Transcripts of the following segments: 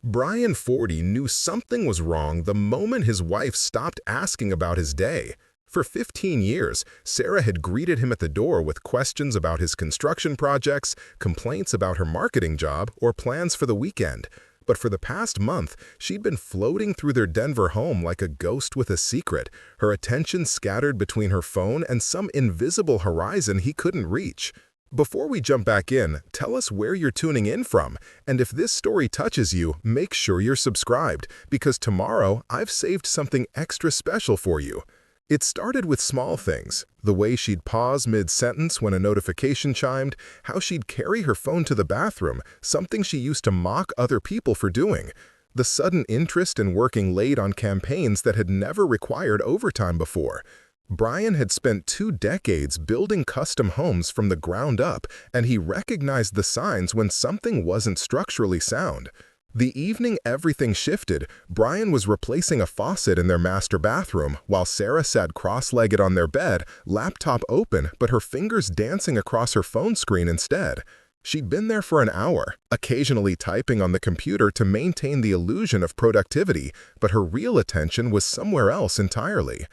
Bryan Forti knew something was wrong the moment his wife stopped asking about his day. For 15 years, Sarah had greeted him at the door with questions about his construction projects, complaints about her marketing job, or plans for the weekend. But for the past month, she'd been floating through their Denver home like a ghost with a secret, her attention scattered between her phone and some invisible horizon he couldn't reach. Before we jump back in, tell us where you're tuning in from, and if this story touches you, make sure you're subscribed, because tomorrow I've saved something extra special for you. It started with small things, the way she'd pause mid-sentence when a notification chimed, how she'd carry her phone to the bathroom, something she used to mock other people for doing, the sudden interest in working late on campaigns that had never required overtime before. Bryan had spent 2 decades building custom homes from the ground up, and he recognized the signs when something wasn't structurally sound. The evening everything shifted, Bryan was replacing a faucet in their master bathroom while Sarah sat cross-legged on their bed, laptop open but her fingers dancing across her phone screen instead. She'd been there for an hour, occasionally typing on the computer to maintain the illusion of productivity, but her real attention was somewhere else entirely.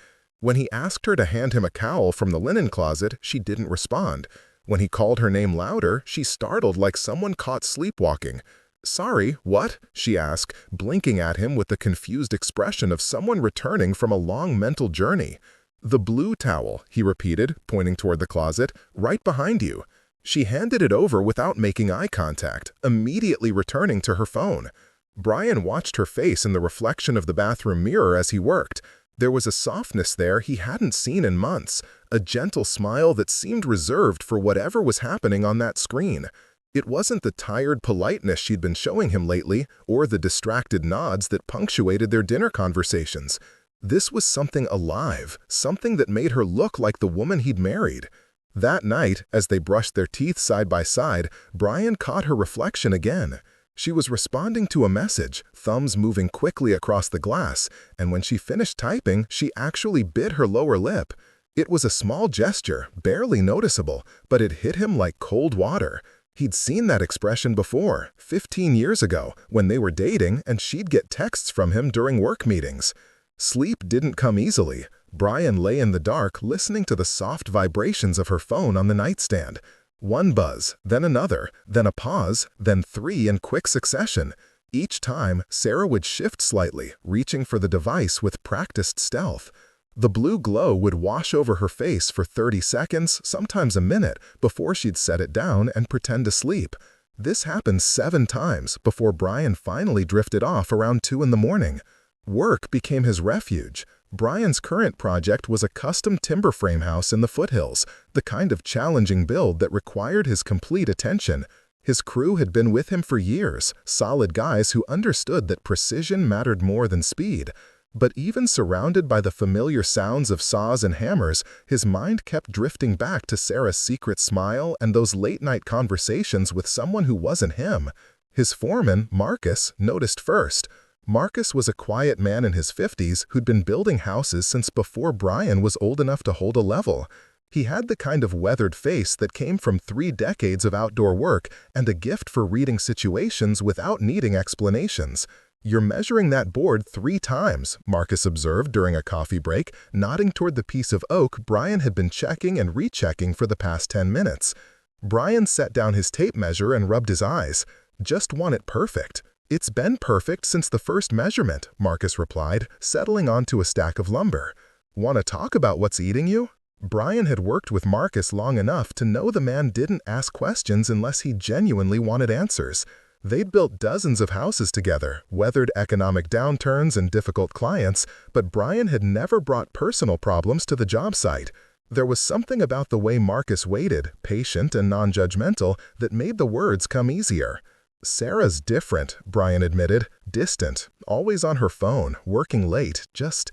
When he asked her to hand him a cowl from the linen closet, she didn't respond. When he called her name louder, she startled like someone caught sleepwalking. "Sorry, what?" she asked, blinking at him with the confused expression of someone returning from a long mental journey. "The blue towel," he repeated, pointing toward the closet, "right behind you." She handed it over without making eye contact, immediately returning to her phone. Bryan watched her face in the reflection of the bathroom mirror as he worked. There was a softness there he hadn't seen in months, a gentle smile that seemed reserved for whatever was happening on that screen. It wasn't the tired politeness she'd been showing him lately, or the distracted nods that punctuated their dinner conversations. This was something alive, something that made her look like the woman he'd married. That night, as they brushed their teeth side by side, Bryan caught her reflection again. She was responding to a message, thumbs moving quickly across the glass, and when she finished typing, she actually bit her lower lip. It was a small gesture, barely noticeable, but it hit him like cold water. He'd seen that expression before, 15 years ago, when they were dating and she'd get texts from him during work meetings. Sleep didn't come easily. Bryan lay in the dark listening to the soft vibrations of her phone on the nightstand. One buzz, then another, then a pause, then 3 in quick succession. Each time, Sarah would shift slightly, reaching for the device with practiced stealth. The blue glow would wash over her face for 30 seconds, sometimes a minute, before she'd set it down and pretend to sleep. This happened 7 times before Bryan finally drifted off around 2 in the morning. Work became his refuge. Bryan's current project was a custom timber frame house in the foothills, the kind of challenging build that required his complete attention. His crew had been with him for years, solid guys who understood that precision mattered more than speed. But even surrounded by the familiar sounds of saws and hammers, his mind kept drifting back to Sarah's secret smile and those late-night conversations with someone who wasn't him. His foreman, Marcus, noticed first. Marcus was a quiet man in his 50s who'd been building houses since before Bryan was old enough to hold a level. He had the kind of weathered face that came from 3 decades of outdoor work and a gift for reading situations without needing explanations. "You're measuring that board 3 times, Marcus observed during a coffee break, nodding toward the piece of oak Bryan had been checking and rechecking for the past 10 minutes. Bryan set down his tape measure and rubbed his eyes. "Just want it perfect." "It's been perfect since the first measurement," Marcus replied, settling onto a stack of lumber. "Want to talk about what's eating you?" Bryan had worked with Marcus long enough to know the man didn't ask questions unless he genuinely wanted answers. They'd built dozens of houses together, weathered economic downturns and difficult clients, but Bryan had never brought personal problems to the job site. There was something about the way Marcus waited, patient and non-judgmental, that made the words come easier. "Sarah's different," Bryan admitted. "Distant, always on her phone, working late, just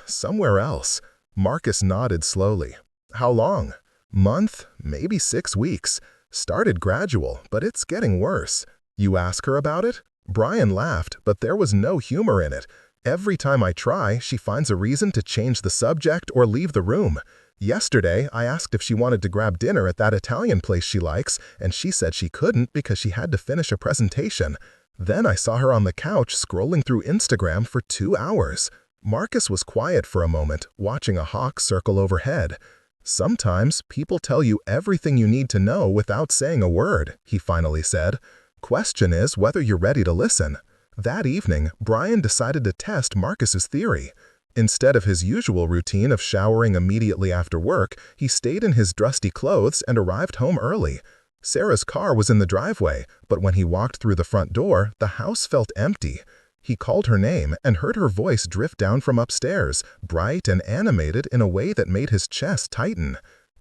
somewhere else." Marcus nodded slowly. "How long?" "Month, maybe 6 weeks. Started gradual, but it's getting worse." "You ask her about it?" Bryan laughed, but there was no humor in it. "Every time I try, she finds a reason to change the subject or leave the room. Yesterday, I asked if she wanted to grab dinner at that Italian place she likes, and she said she couldn't because she had to finish a presentation. Then I saw her on the couch scrolling through Instagram for 2 hours. Marcus was quiet for a moment, watching a hawk circle overhead. Sometimes people tell you everything you need to know without saying a word, he finally said. Question is whether you're ready to listen. That evening, Bryan decided to test Marcus's theory. Instead of his usual routine of showering immediately after work, he stayed in his dusty clothes and arrived home early. Sarah's car was in the driveway, but when he walked through the front door, the house felt empty. He called her name and heard her voice drift down from upstairs, bright and animated in a way that made his chest tighten.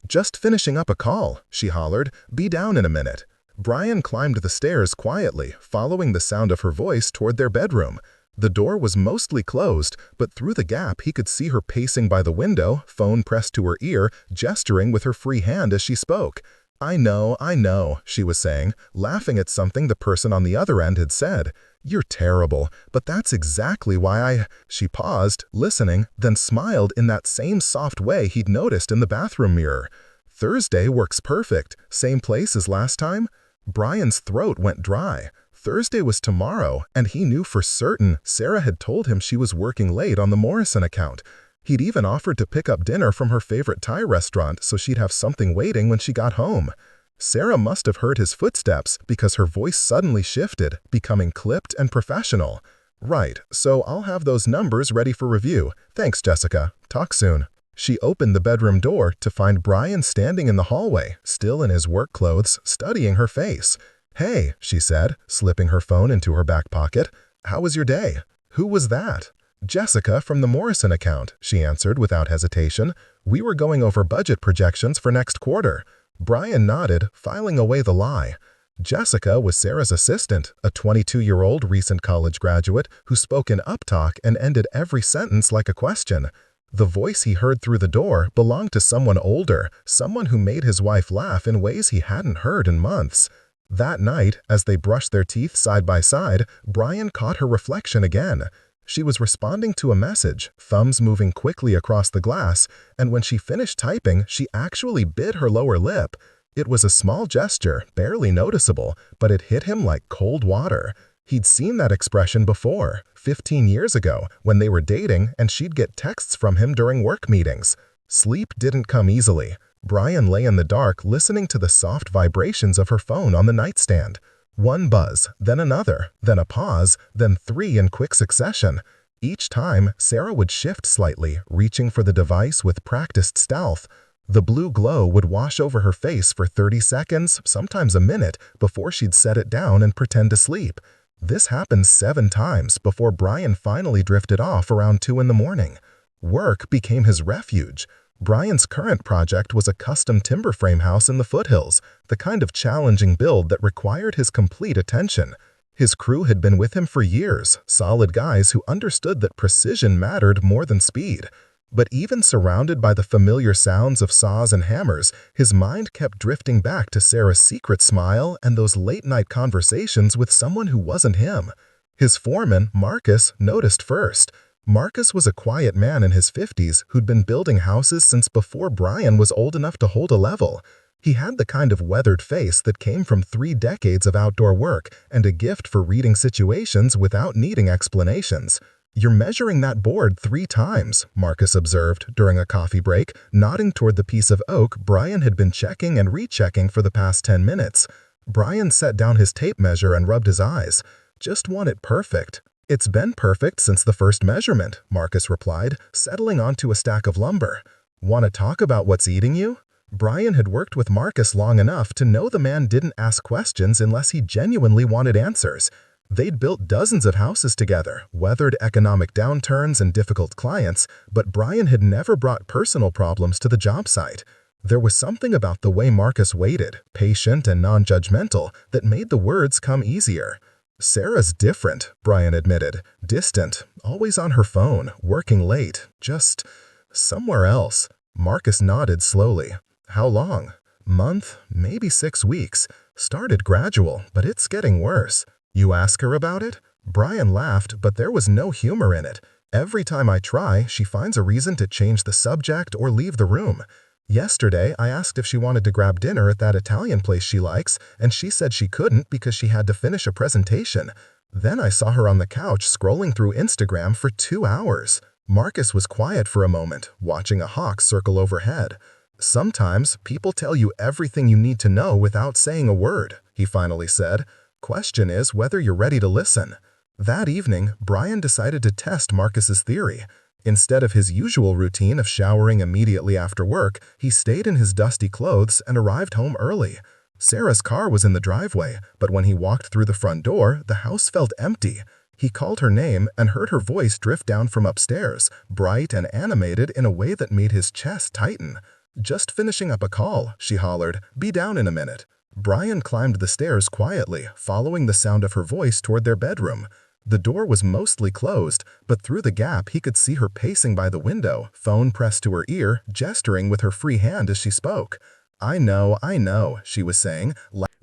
"Just finishing up a call," she hollered. "Be down in a minute." Bryan climbed the stairs quietly, following the sound of her voice toward their bedroom. The door was mostly closed, but through the gap he could see her pacing by the window, phone pressed to her ear, gesturing with her free hand as she spoke. I know, she was saying, laughing at something the person on the other end had said. "You're terrible, but that's exactly why I—" She paused, listening, then smiled in that same soft way he'd noticed in the bathroom mirror. "Thursday works perfect. Same place as last time?" Bryan's throat went dry. Thursday was tomorrow, and he knew for certain Sarah had told him she was working late on the Morrison account. He'd even offered to pick up dinner from her favorite Thai restaurant so she'd have something waiting when she got home. Sarah must have heard his footsteps because her voice suddenly shifted, becoming clipped and professional. "Right, so I'll have those numbers ready for review. Thanks, Jessica. Talk soon." She opened the bedroom door to find Bryan standing in the hallway, still in his work clothes, studying her face. "Hey," she said, slipping her phone into her back pocket. "How was your day?" "Who was that?" "Jessica from the Morrison account," she answered without hesitation. "We were going over budget projections for next quarter." Bryan nodded, filing away the lie. Jessica was Sarah's assistant, a 22-year-old recent college graduate who spoke in uptalk and ended every sentence like a question. The voice he heard through the door belonged to someone older, someone who made his wife laugh in ways he hadn't heard in months. That night, as they brushed their teeth side by side, Bryan caught her reflection again. She was responding to a message, thumbs moving quickly across the glass, and when she finished typing, she actually bit her lower lip. It was a small gesture, barely noticeable, but it hit him like cold water. He'd seen that expression before, 15 years ago, when they were dating and she'd get texts from him during work meetings. Sleep didn't come easily. Bryan lay in the dark listening to the soft vibrations of her phone on the nightstand. One buzz, then another, then a pause, then 3 in quick succession. Each time, Sarah would shift slightly, reaching for the device with practiced stealth. The blue glow would wash over her face for 30 seconds, sometimes a minute, before she'd set it down and pretend to sleep. This happened 7 times before Bryan finally drifted off around 2 in the morning. Work became his refuge. Bryan's current project was a custom timber frame house in the foothills, the kind of challenging build that required his complete attention. His crew had been with him for years, solid guys who understood that precision mattered more than speed. But even surrounded by the familiar sounds of saws and hammers, his mind kept drifting back to Sarah's secret smile and those late-night conversations with someone who wasn't him. His foreman, Marcus, noticed first. Marcus was a quiet man in his 50s who'd been building houses since before Bryan was old enough to hold a level. He had the kind of weathered face that came from 3 decades of outdoor work and a gift for reading situations without needing explanations. "You're measuring that board 3 times, Marcus observed during a coffee break, nodding toward the piece of oak Bryan had been checking and rechecking for the past 10 minutes. Bryan set down his tape measure and rubbed his eyes. "Just want it perfect." "It's been perfect since the first measurement," Marcus replied, settling onto a stack of lumber. "Want to talk about what's eating you?" Bryan had worked with Marcus long enough to know the man didn't ask questions unless he genuinely wanted answers. They'd built dozens of houses together, weathered economic downturns and difficult clients, but Bryan had never brought personal problems to the job site. There was something about the way Marcus waited, patient and non-judgmental, that made the words come easier. "Sarah's different," Bryan admitted. "Distant, always on her phone, working late, just somewhere else." Marcus nodded slowly. "How long?" "Month, maybe 6 weeks. Started gradual, but it's getting worse." "You ask her about it?" Bryan laughed, but there was no humor in it. "Every time I try, she finds a reason to change the subject or leave the room." Yesterday, I asked if she wanted to grab dinner at that Italian place she likes, and she said she couldn't because she had to finish a presentation. Then I saw her on the couch scrolling through Instagram for 2 hours. Marcus was quiet for a moment, watching a hawk circle overhead. Sometimes, people tell you everything you need to know without saying a word, he finally said. Question is whether you're ready to listen. That evening, Bryan decided to test Marcus's theory. Instead of his usual routine of showering immediately after work, he stayed in his dusty clothes and arrived home early. Sarah's car was in the driveway, but when he walked through the front door, the house felt empty. He called her name and heard her voice drift down from upstairs, bright and animated in a way that made his chest tighten. "Just finishing up a call," she hollered. "Be down in a minute." Bryan climbed the stairs quietly, following the sound of her voice toward their bedroom. The door was mostly closed, but through the gap he could see her pacing by the window, phone pressed to her ear, gesturing with her free hand as she spoke. I know," she was saying.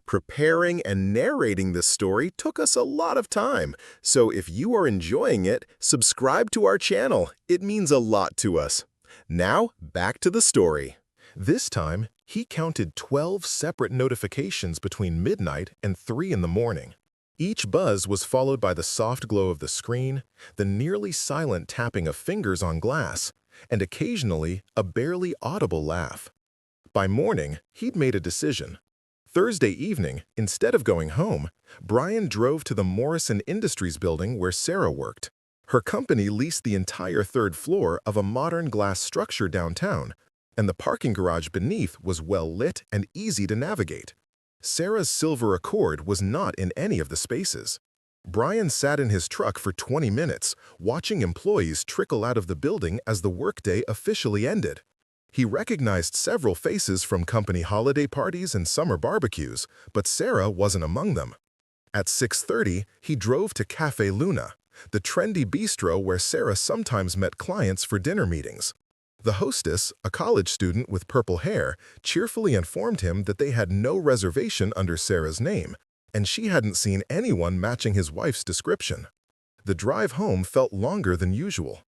Preparing and narrating this story took us a lot of time, so if you are enjoying it, subscribe to our channel. It means a lot to us. Now, back to the story. This time, he counted 12 separate notifications between midnight and 3 in the morning. Each buzz was followed by the soft glow of the screen, the nearly silent tapping of fingers on glass, and occasionally a barely audible laugh. By morning, he'd made a decision. Thursday evening, instead of going home, Bryan drove to the Morrison Industries building where Sarah worked. Her company leased the entire third floor of a modern glass structure downtown, and the parking garage beneath was well lit and easy to navigate. Sarah's silver Accord was not in any of the spaces. Bryan sat in his truck for 20 minutes, watching employees trickle out of the building as the workday officially ended. He recognized several faces from company holiday parties and summer barbecues, but Sarah wasn't among them. At 6:30, he drove to Café Luna, the trendy bistro where Sarah sometimes met clients for dinner meetings. The hostess, a college student with purple hair, cheerfully informed him that they had no reservation under Sarah's name, and she hadn't seen anyone matching his wife's description. The drive home felt longer than usual.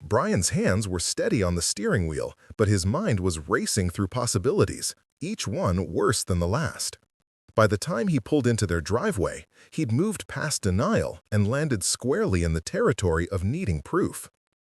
Bryan's hands were steady on the steering wheel, but his mind was racing through possibilities, each one worse than the last. By the time he pulled into their driveway, he'd moved past denial and landed squarely in the territory of needing proof.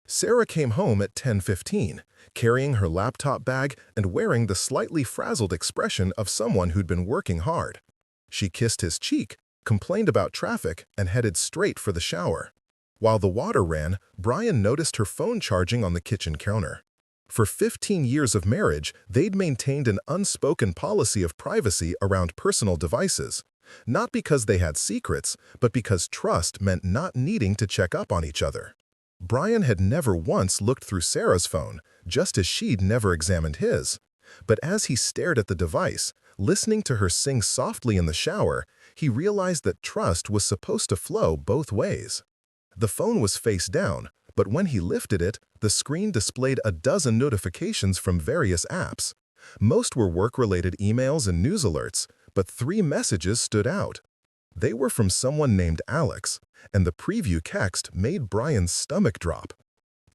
Sarah came home at 10:15, carrying her laptop bag and wearing the slightly frazzled expression of someone who'd been working hard. She kissed his cheek, complained about traffic, and headed straight for the shower. While the water ran, Bryan noticed her phone charging on the kitchen counter. For 15 years of marriage, they'd maintained an unspoken policy of privacy around personal devices, not because they had secrets, but because trust meant not needing to check up on each other. Bryan had never once looked through Sarah's phone, just as she'd never examined his. But as he stared at the device, listening to her sing softly in the shower, he realized that trust was supposed to flow both ways. The phone was face down, but when he lifted it, the screen displayed a dozen notifications from various apps. Most were work-related emails and news alerts, but 3 messages stood out. They were from someone named Alex, and the preview text made Bryan's stomach drop.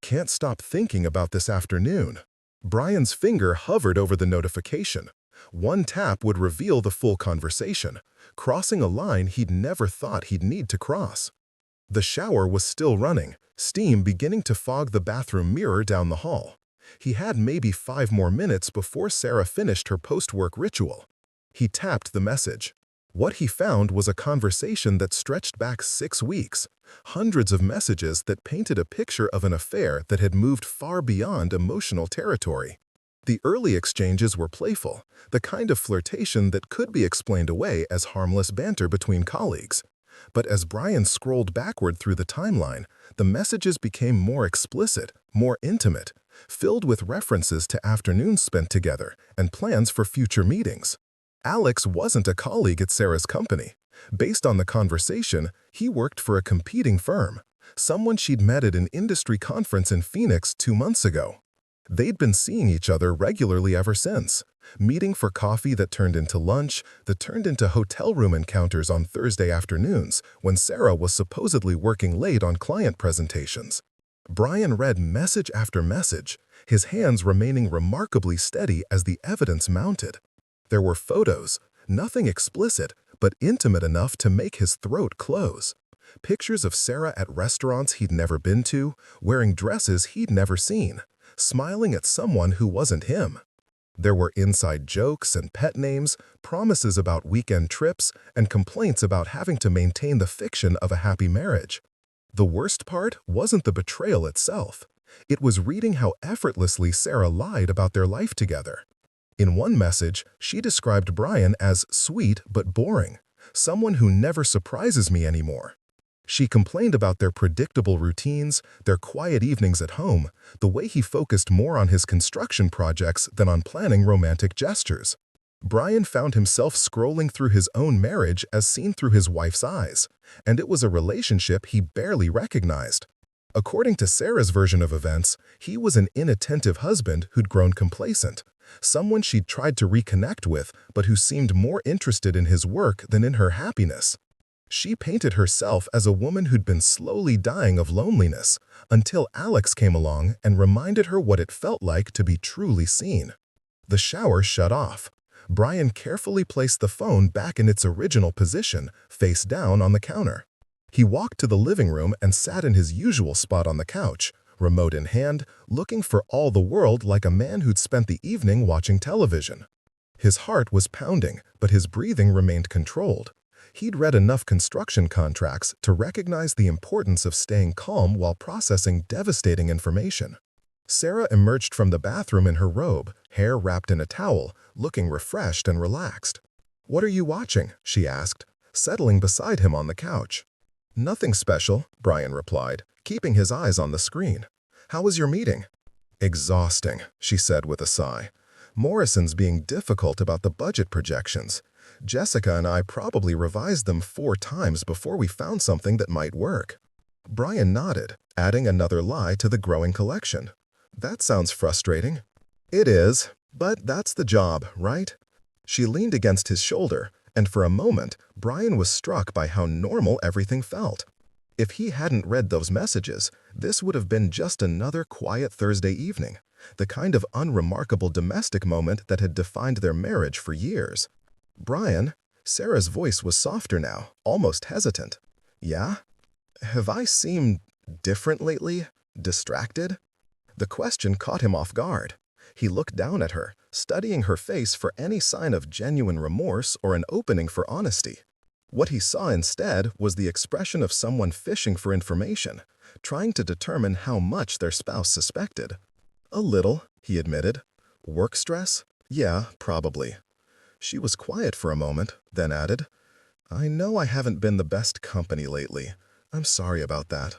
"Can't stop thinking about this afternoon." Bryan's finger hovered over the notification. One tap would reveal the full conversation, crossing a line he'd never thought he'd need to cross. The shower was still running, steam beginning to fog the bathroom mirror down the hall. He had maybe 5 more minutes before Sarah finished her post-work ritual. He tapped the message. What he found was a conversation that stretched back 6 weeks, hundreds of messages that painted a picture of an affair that had moved far beyond emotional territory. The early exchanges were playful, the kind of flirtation that could be explained away as harmless banter between colleagues. But as Bryan scrolled backward through the timeline, the messages became more explicit, more intimate, filled with references to afternoons spent together and plans for future meetings. Alex wasn't a colleague at Sarah's company. Based on the conversation, he worked for a competing firm, someone she'd met at an industry conference in Phoenix 2 months ago. They'd been seeing each other regularly ever since, meeting for coffee that turned into lunch, that turned into hotel room encounters on Thursday afternoons when Sarah was supposedly working late on client presentations. Bryan read message after message, his hands remaining remarkably steady as the evidence mounted. There were photos, nothing explicit, but intimate enough to make his throat close. Pictures of Sarah at restaurants he'd never been to, wearing dresses he'd never seen, smiling at someone who wasn't him. There were inside jokes and pet names, promises about weekend trips, and complaints about having to maintain the fiction of a happy marriage. The worst part wasn't the betrayal itself. It was reading how effortlessly Sarah lied about their life together. In one message, she described Bryan as sweet but boring, someone who never surprises me anymore. She complained about their predictable routines, their quiet evenings at home, the way he focused more on his construction projects than on planning romantic gestures. Bryan found himself scrolling through his own marriage as seen through his wife's eyes, and it was a relationship he barely recognized. According to Sarah's version of events, he was an inattentive husband who'd grown complacent, someone she'd tried to reconnect with but who seemed more interested in his work than in her happiness. She painted herself as a woman who'd been slowly dying of loneliness until Alex came along and reminded her what it felt like to be truly seen. The shower shut off. Bryan carefully placed the phone back in its original position, face down on the counter. He walked to the living room and sat in his usual spot on the couch, remote in hand, looking for all the world like a man who'd spent the evening watching television. His heart was pounding, but his breathing remained controlled. He'd read enough construction contracts to recognize the importance of staying calm while processing devastating information. Sarah emerged from the bathroom in her robe, hair wrapped in a towel, looking refreshed and relaxed. "What are you watching?" she asked, settling beside him on the couch. "Nothing special," Bryan replied, keeping his eyes on the screen. "How was your meeting?" "Exhausting," she said with a sigh. "Morrison's being difficult about the budget projections. Jessica and I probably revised them 4 times before we found something that might work." Bryan nodded, adding another lie to the growing collection. "That sounds frustrating." "It is, but that's the job, right?" She leaned against his shoulder, and for a moment, Bryan was struck by how normal everything felt. If he hadn't read those messages, this would have been just another quiet Thursday evening, the kind of unremarkable domestic moment that had defined their marriage for years. "Bryan," Sarah's voice was softer now, almost hesitant. "Yeah? Have I seemed different lately? Distracted?" The question caught him off guard. He looked down at her, studying her face for any sign of genuine remorse or an opening for honesty. What he saw instead was the expression of someone fishing for information, trying to determine how much their spouse suspected. "A little," he admitted. "Work stress? Yeah, probably." She was quiet for a moment, then added, "I know I haven't been the best company lately. I'm sorry about that."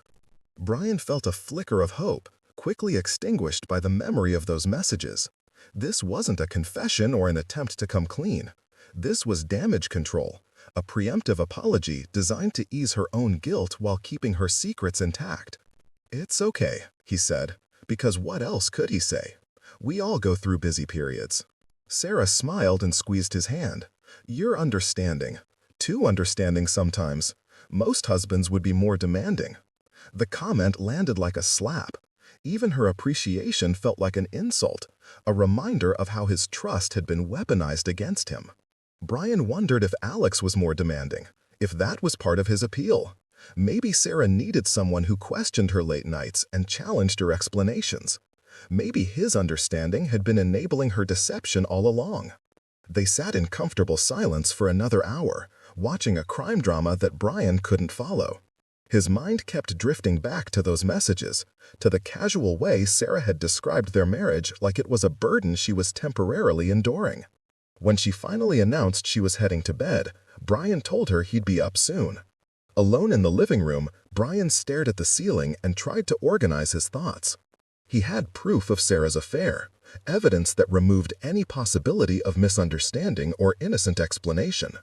Bryan felt a flicker of hope, quickly extinguished by the memory of those messages. This wasn't a confession or an attempt to come clean. This was damage control, a preemptive apology designed to ease her own guilt while keeping her secrets intact. "It's okay," he said, because what else could he say? "We all go through busy periods." Sarah smiled and squeezed his hand. "You're understanding. Too understanding sometimes. Most husbands would be more demanding." The comment landed like a slap. Even her appreciation felt like an insult, a reminder of how his trust had been weaponized against him. Bryan wondered if Alex was more demanding, if that was part of his appeal. Maybe Sarah needed someone who questioned her late nights and challenged her explanations. Maybe his understanding had been enabling her deception all along. They sat in comfortable silence for another hour, watching a crime drama that Bryan couldn't follow. His mind kept drifting back to those messages, to the casual way Sarah had described their marriage like it was a burden she was temporarily enduring. When she finally announced she was heading to bed, Bryan told her he'd be up soon. Alone in the living room, Bryan stared at the ceiling and tried to organize his thoughts. He had proof of Sarah's affair, evidence that removed any possibility of misunderstanding or innocent explanation.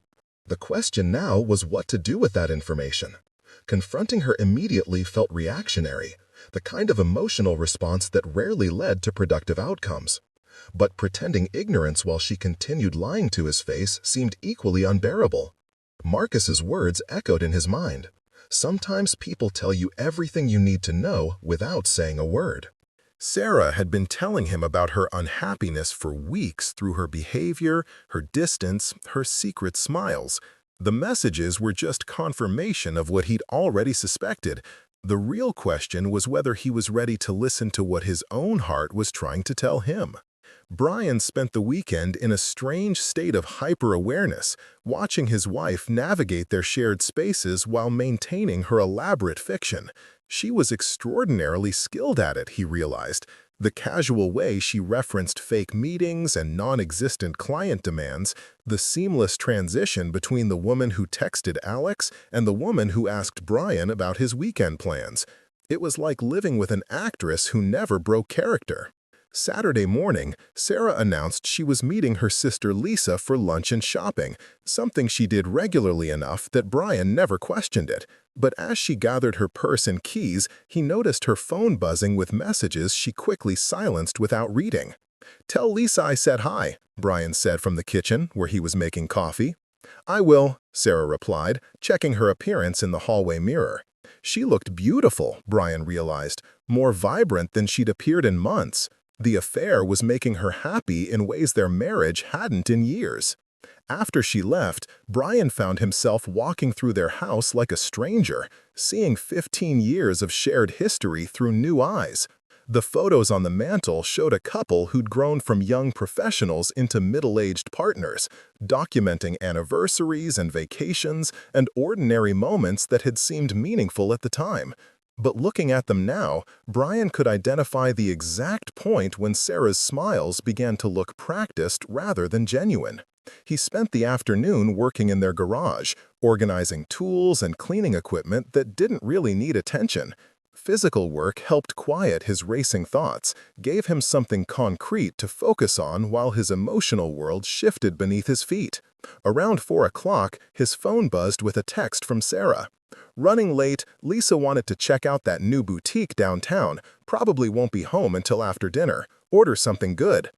The question now was what to do with that information. Confronting her immediately felt reactionary, the kind of emotional response that rarely led to productive outcomes. But pretending ignorance while she continued lying to his face seemed equally unbearable. Marcus's words echoed in his mind. Sometimes people tell you everything you need to know without saying a word. Sarah had been telling him about her unhappiness for weeks through her behavior, her distance, her secret smiles. The messages were just confirmation of what he'd already suspected. The real question was whether he was ready to listen to what his own heart was trying to tell him. Bryan spent the weekend in a strange state of hyper-awareness, watching his wife navigate their shared spaces while maintaining her elaborate fiction. She was extraordinarily skilled at it, he realized. The casual way she referenced fake meetings and non-existent client demands, the seamless transition between the woman who texted Alex and the woman who asked Bryan about his weekend plans. It was like living with an actress who never broke character. Saturday morning, Sarah announced she was meeting her sister Lisa for lunch and shopping, something she did regularly enough that Bryan never questioned it. But as she gathered her purse and keys, he noticed her phone buzzing with messages she quickly silenced without reading. "Tell Lisa I said hi," Bryan said from the kitchen, where he was making coffee. "I will," Sarah replied, checking her appearance in the hallway mirror. She looked beautiful, Bryan realized, more vibrant than she'd appeared in months. The affair was making her happy in ways their marriage hadn't in years. After she left, Bryan found himself walking through their house like a stranger, seeing 15 years of shared history through new eyes. The photos on the mantel showed a couple who'd grown from young professionals into middle-aged partners, documenting anniversaries and vacations and ordinary moments that had seemed meaningful at the time. But looking at them now, Bryan could identify the exact point when Sarah's smiles began to look practiced rather than genuine. He spent the afternoon working in their garage, organizing tools and cleaning equipment that didn't really need attention. Physical work helped quiet his racing thoughts, gave him something concrete to focus on while his emotional world shifted beneath his feet. Around 4 o'clock, his phone buzzed with a text from Sarah. "Running late, Lisa wanted to check out that new boutique downtown. Probably won't be home until after dinner. Order something good."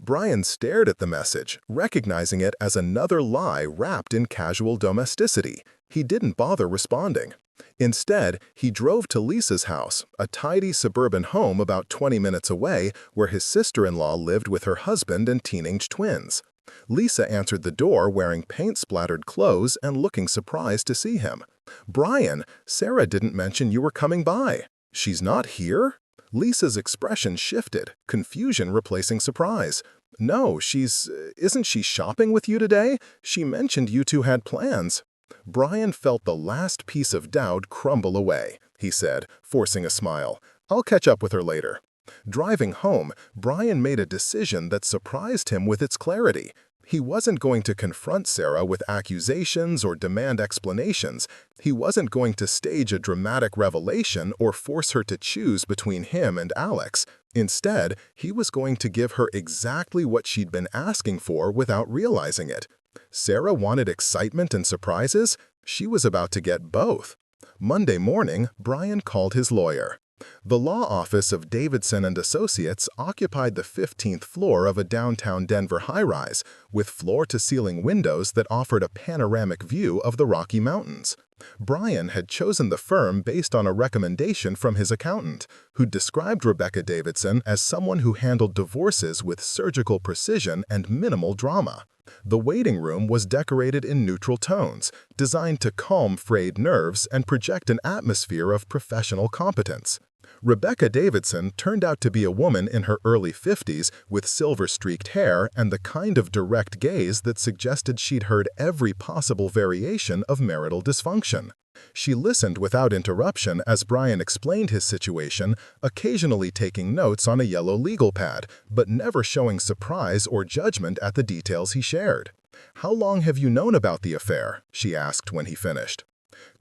Bryan stared at the message, recognizing it as another lie wrapped in casual domesticity. He didn't bother responding. Instead, he drove to Lisa's house, a tidy suburban home about 20 minutes away, where his sister-in-law lived with her husband and teenage twins. Lisa answered the door wearing paint-splattered clothes and looking surprised to see him. "Bryan, Sarah didn't mention you were coming by. She's not here?" Lisa's expression shifted, confusion replacing surprise. "No, isn't she shopping with you today? She mentioned you two had plans." Bryan felt the last piece of doubt crumble away. He said, forcing a smile, "I'll catch up with her later." Driving home, Bryan made a decision that surprised him with its clarity. He wasn't going to confront Sarah with accusations or demand explanations. He wasn't going to stage a dramatic revelation or force her to choose between him and Alex. Instead, he was going to give her exactly what she'd been asking for without realizing it. Sarah wanted excitement and surprises. She was about to get both. Monday morning, Bryan called his lawyer. The law office of Davidson and Associates occupied the 15th floor of a downtown Denver high-rise, with floor-to-ceiling windows that offered a panoramic view of the Rocky Mountains. Bryan had chosen the firm based on a recommendation from his accountant, who described Rebecca Davidson as someone who handled divorces with surgical precision and minimal drama. The waiting room was decorated in neutral tones, designed to calm frayed nerves and project an atmosphere of professional competence. Rebecca Davidson turned out to be a woman in her early 50s with silver-streaked hair and the kind of direct gaze that suggested she'd heard every possible variation of marital dysfunction. She listened without interruption as Bryan explained his situation, occasionally taking notes on a yellow legal pad, but never showing surprise or judgment at the details he shared. "How long have you known about the affair?" she asked when he finished.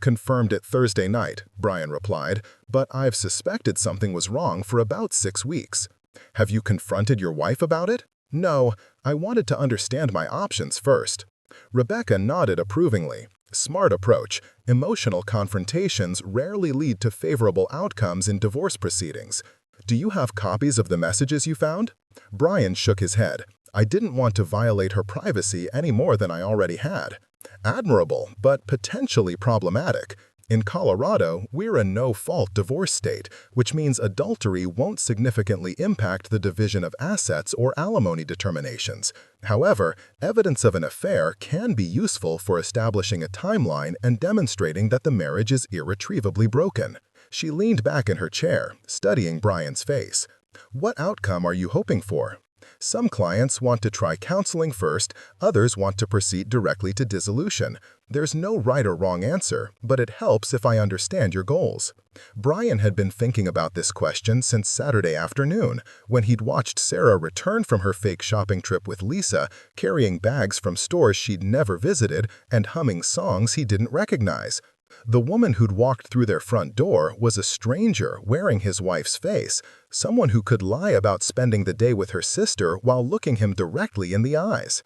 "Confirmed it Thursday night," Bryan replied, "but I've suspected something was wrong for about 6 weeks." "Have you confronted your wife about it?" "No, I wanted to understand my options first." Rebecca nodded approvingly. "Smart approach. Emotional confrontations rarely lead to favorable outcomes in divorce proceedings. Do you have copies of the messages you found?" Bryan shook his head. "I didn't want to violate her privacy any more than I already had." "Admirable, but potentially problematic. In Colorado, we're a no-fault divorce state, which means adultery won't significantly impact the division of assets or alimony determinations. However, evidence of an affair can be useful for establishing a timeline and demonstrating that the marriage is irretrievably broken. She leaned back in her chair, studying Bryan's face. What outcome are you hoping for? Some clients want to try counseling first, others want to proceed directly to dissolution. There's no right or wrong answer, but it helps if I understand your goals. Bryan had been thinking about this question since Saturday afternoon, when he'd watched Sarah return from her fake shopping trip with Lisa, carrying bags from stores she'd never visited and humming songs he didn't recognize. The woman who'd walked through their front door was a stranger wearing his wife's face, someone who could lie about spending the day with her sister while looking him directly in the eyes.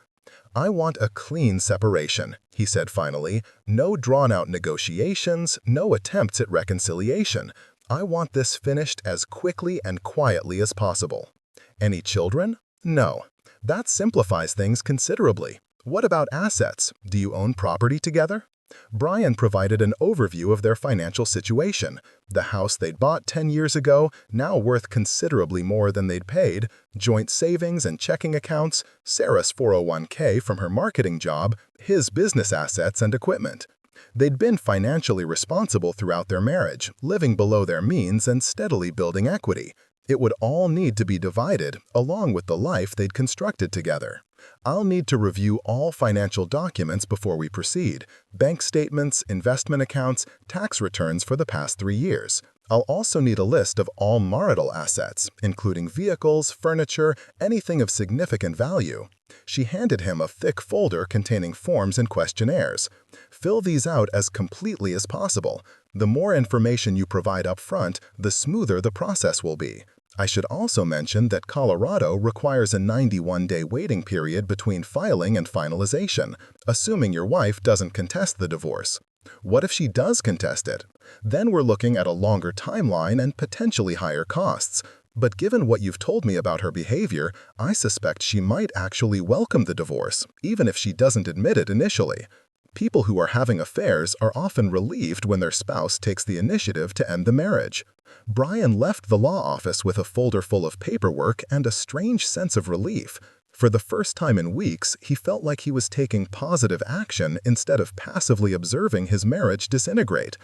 "I want a clean separation," he said finally. "No drawn-out negotiations, no attempts at reconciliation. I want this finished as quickly and quietly as possible." "Any children?" "No." "That simplifies things considerably. What about assets? Do you own property together?" Bryan provided an overview of their financial situation. The house they'd bought 10 years ago, now worth considerably more than they'd paid, joint savings and checking accounts, Sarah's 401k from her marketing job, his business assets and equipment. They'd been financially responsible throughout their marriage, living below their means and steadily building equity. It would all need to be divided, along with the life they'd constructed together. "I'll need to review all financial documents before we proceed: bank statements, investment accounts, tax returns for the past 3 years. I'll also need a list of all marital assets, including vehicles, furniture, anything of significant value." She handed him a thick folder containing forms and questionnaires. "Fill these out as completely as possible. The more information you provide up front, the smoother the process will be. I should also mention that Colorado requires a 91-day waiting period between filing and finalization, assuming your wife doesn't contest the divorce. What if she does contest it? Then we're looking at a longer timeline and potentially higher costs. But given what you've told me about her behavior, I suspect she might actually welcome the divorce, even if she doesn't admit it initially. People who are having affairs are often relieved when their spouse takes the initiative to end the marriage." Bryan left the law office with a folder full of paperwork and a strange sense of relief. For the first time in weeks, he felt like he was taking positive action instead of passively observing his marriage disintegrate.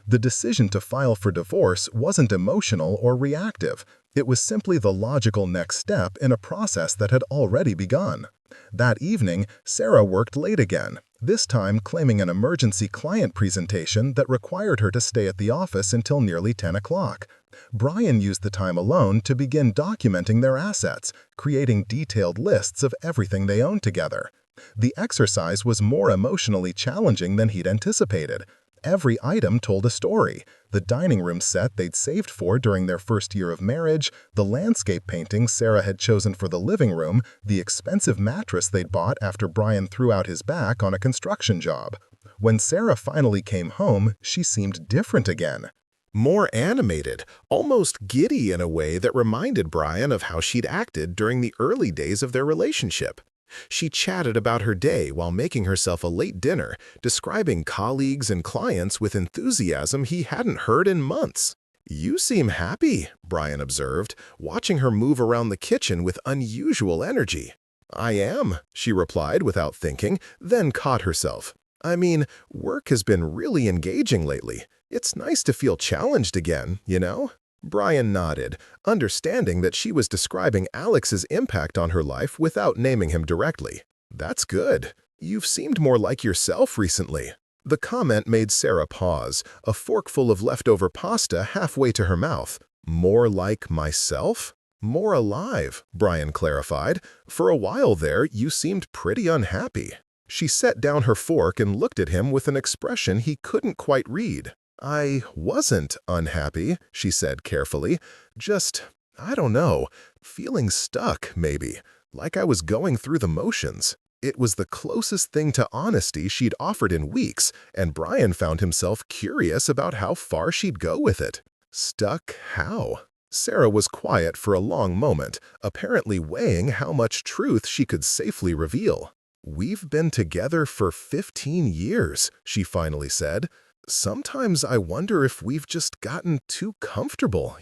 The decision to file for divorce wasn't emotional or reactive. It was simply the logical next step in a process that had already begun. That evening, Sarah worked late again, this time claiming an emergency client presentation that required her to stay at the office until nearly 10 o'clock. Bryan used the time alone to begin documenting their assets, creating detailed lists of everything they owned together. The exercise was more emotionally challenging than he'd anticipated. Every item told a story: the dining room set they'd saved for during their first year of marriage, the landscape painting Sarah had chosen for the living room, the expensive mattress they'd bought after Bryan threw out his back on a construction job. When Sarah finally came home, she seemed different again. More animated, almost giddy in a way that reminded Bryan of how she'd acted during the early days of their relationship. She chatted about her day while making herself a late dinner, describing colleagues and clients with enthusiasm he hadn't heard in months. "You seem happy," Bryan observed, watching her move around the kitchen with unusual energy. "I am," she replied without thinking, then caught herself. "I mean, work has been really engaging lately. It's nice to feel challenged again, you know?" Bryan nodded, understanding that she was describing Alex's impact on her life without naming him directly. "That's good. You've seemed more like yourself recently." The comment made Sarah pause, a forkful of leftover pasta halfway to her mouth. "More like myself?" "More alive," Bryan clarified. "For a while there, you seemed pretty unhappy." She set down her fork and looked at him with an expression he couldn't quite read. "I wasn't unhappy," she said carefully. "Just, I don't know, feeling stuck, maybe, like I was going through the motions." It was the closest thing to honesty she'd offered in weeks, and Bryan found himself curious about how far she'd go with it. Stuck how? Sarah was quiet for a long moment, apparently weighing how much truth she could safely reveal. "We've been together for 15 years, she finally said. Sometimes I wonder if we've just gotten too comfortable,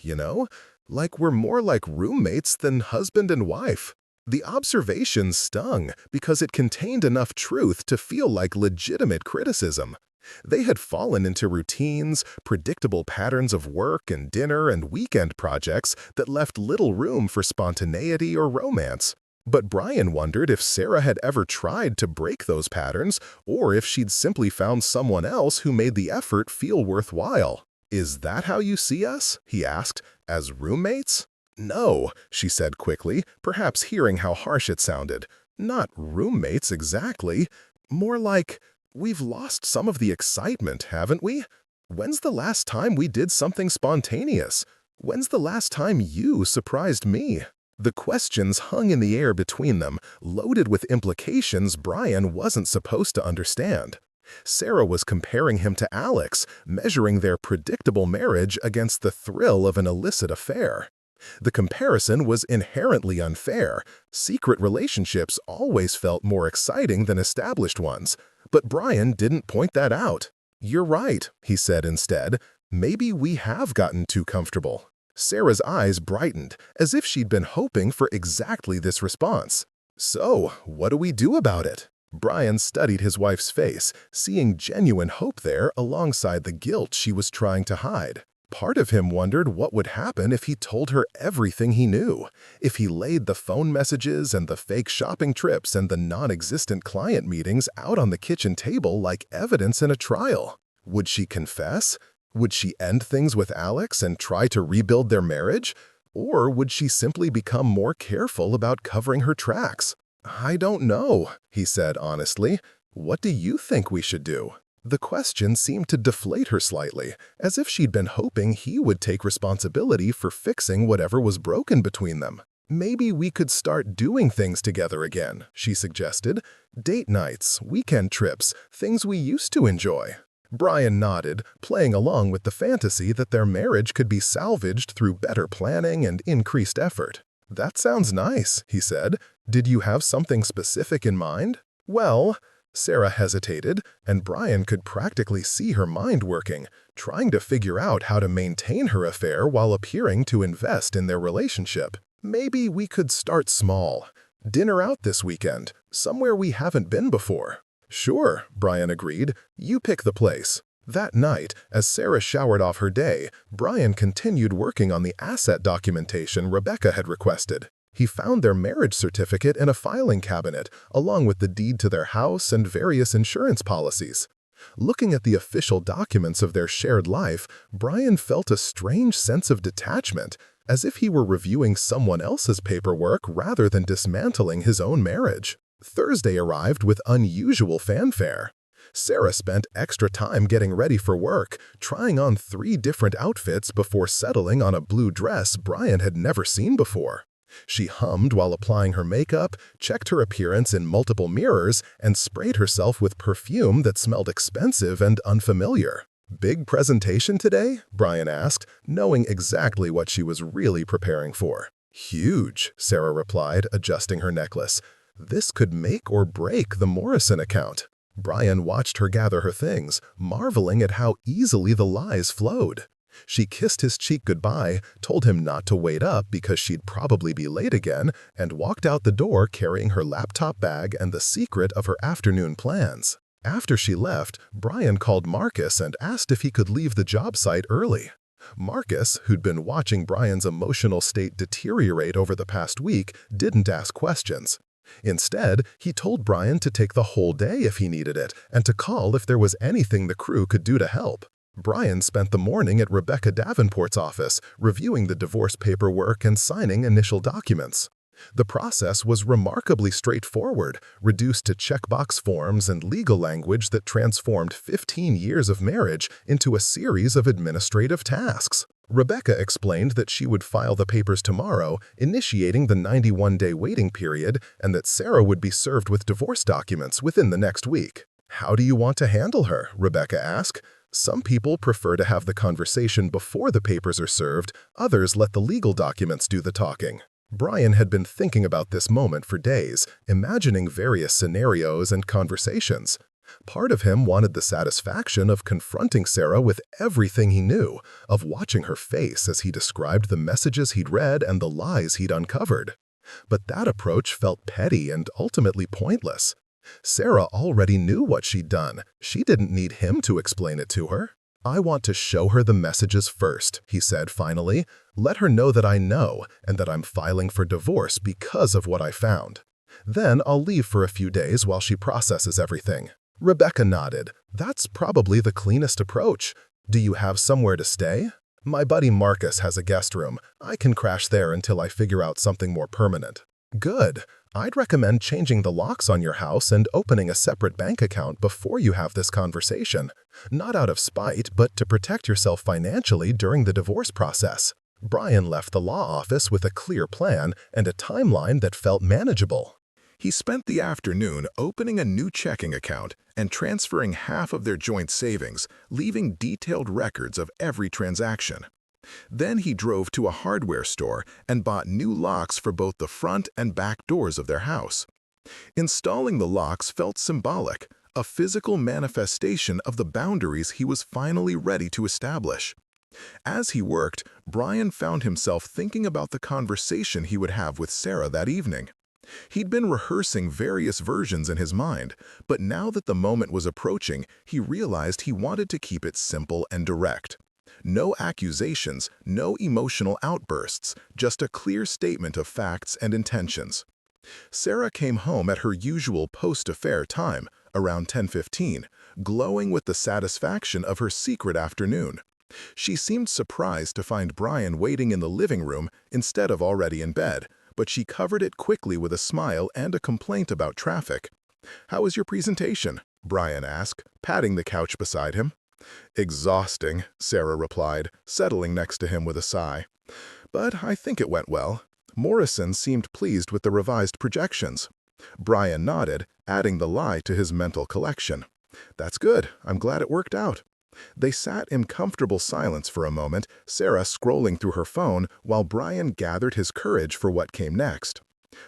Like we're more like roommates than husband and wife. The observation stung because it contained enough truth to feel like legitimate criticism. They had fallen into routines, predictable patterns of work and dinner and weekend projects that left little room for spontaneity or romance. But Bryan wondered if Sarah had ever tried to break those patterns, or if she'd simply found someone else who made the effort feel worthwhile. "Is that how you see us?" he asked. "As roommates?" "No," she said quickly, perhaps hearing how harsh it sounded. "Not roommates exactly. More like, we've lost some of the excitement, haven't we? When's the last time we did something spontaneous? When's the last time you surprised me?" The questions hung in the air between them, loaded with implications Bryan wasn't supposed to understand. Sarah was comparing him to Alex, measuring their predictable marriage against the thrill of an illicit affair. The comparison was inherently unfair. Secret relationships always felt more exciting than established ones. But Bryan didn't point that out. "You're right," he said instead. "Maybe we have gotten too comfortable." Sarah's eyes brightened, as if she'd been hoping for exactly this response. "So, what do we do about it?" Bryan studied his wife's face, seeing genuine hope there alongside the guilt she was trying to hide. Part of him wondered what would happen if he told her everything he knew, if he laid the phone messages and the fake shopping trips and the non-existent client meetings out on the kitchen table like evidence in a trial. Would she confess? Would she end things with Alex and try to rebuild their marriage? Or would she simply become more careful about covering her tracks? "I don't know," he said honestly. "What do you think we should do?" The question seemed to deflate her slightly, as if she'd been hoping he would take responsibility for fixing whatever was broken between them. "Maybe we could start doing things together again," she suggested. "Date nights, weekend trips, things we used to enjoy." Bryan nodded, playing along with the fantasy that their marriage could be salvaged through better planning and increased effort. "That sounds nice," he said. "Did you have something specific in mind?" "Well," Sarah hesitated, and Bryan could practically see her mind working, trying to figure out how to maintain her affair while appearing to invest in their relationship. "Maybe we could start small. Dinner out this weekend, somewhere we haven't been before." "Sure," Bryan agreed. "You pick the place." That night, as Sarah showered off her day, Bryan continued working on the asset documentation Rebecca had requested. He found their marriage certificate in a filing cabinet, along with the deed to their house and various insurance policies. Looking at the official documents of their shared life, Bryan felt a strange sense of detachment, as if he were reviewing someone else's paperwork rather than dismantling his own marriage. Thursday arrived with unusual fanfare. Sarah spent extra time getting ready for work, trying on 3 different outfits before settling on a blue dress Bryan had never seen before. She hummed while applying her makeup, checked her appearance in multiple mirrors, and sprayed herself with perfume that smelled expensive and unfamiliar. "Big presentation today?" Bryan asked, knowing exactly what she was really preparing for. "Huge," Sarah replied, adjusting her necklace. "This could make or break the Morrison account." Bryan watched her gather her things, marveling at how easily the lies flowed. She kissed his cheek goodbye, told him not to wait up because she'd probably be late again, and walked out the door carrying her laptop bag and the secret of her afternoon plans. After she left, Bryan called Marcus and asked if he could leave the job site early. Marcus, who'd been watching Bryan's emotional state deteriorate over the past week, didn't ask questions. Instead, he told Bryan to take the whole day if he needed it, and to call if there was anything the crew could do to help. Bryan spent the morning at Rebecca Davenport's office, reviewing the divorce paperwork and signing initial documents. The process was remarkably straightforward, reduced to checkbox forms and legal language that transformed 15 years of marriage into a series of administrative tasks. Rebecca explained that she would file the papers tomorrow, initiating the 91-day waiting period, and that Sarah would be served with divorce documents within the next week. "How do you want to handle her?" Rebecca asked. "Some people prefer to have the conversation before the papers are served, others let the legal documents do the talking." Bryan had been thinking about this moment for days, imagining various scenarios and conversations. Part of him wanted the satisfaction of confronting Sarah with everything he knew, of watching her face as he described the messages he'd read and the lies he'd uncovered. But that approach felt petty and ultimately pointless. Sarah already knew what she'd done. She didn't need him to explain it to her. "I want to show her the messages first," he said finally. "Let her know that I know and that I'm filing for divorce because of what I found. Then I'll leave for a few days while she processes everything." Rebecca nodded. "That's probably the cleanest approach. Do you have somewhere to stay?" "My buddy Marcus has a guest room. I can crash there until I figure out something more permanent." "Good. I'd recommend changing the locks on your house and opening a separate bank account before you have this conversation. Not out of spite, but to protect yourself financially during the divorce process." Bryan left the law office with a clear plan and a timeline that felt manageable. He spent the afternoon opening a new checking account and transferring half of their joint savings, leaving detailed records of every transaction. Then he drove to a hardware store and bought new locks for both the front and back doors of their house. Installing the locks felt symbolic, a physical manifestation of the boundaries he was finally ready to establish. As he worked, Bryan found himself thinking about the conversation he would have with Sarah that evening. He'd been rehearsing various versions in his mind, but now that the moment was approaching, he realized he wanted to keep it simple and direct. No accusations, no emotional outbursts, just a clear statement of facts and intentions. Sarah came home at her usual post-affair time, around 10:15, glowing with the satisfaction of her secret afternoon. She seemed surprised to find Bryan waiting in the living room instead of already in bed, but she covered it quickly with a smile and a complaint about traffic. "How was your presentation?" Bryan asked, patting the couch beside him. "Exhausting," Sarah replied, settling next to him with a sigh. "But I think it went well." Morrison seemed pleased with the revised projections. Bryan nodded, adding the lie to his mental collection. "That's good. I'm glad it worked out." They sat in comfortable silence for a moment, Sarah scrolling through her phone while Bryan gathered his courage for what came next.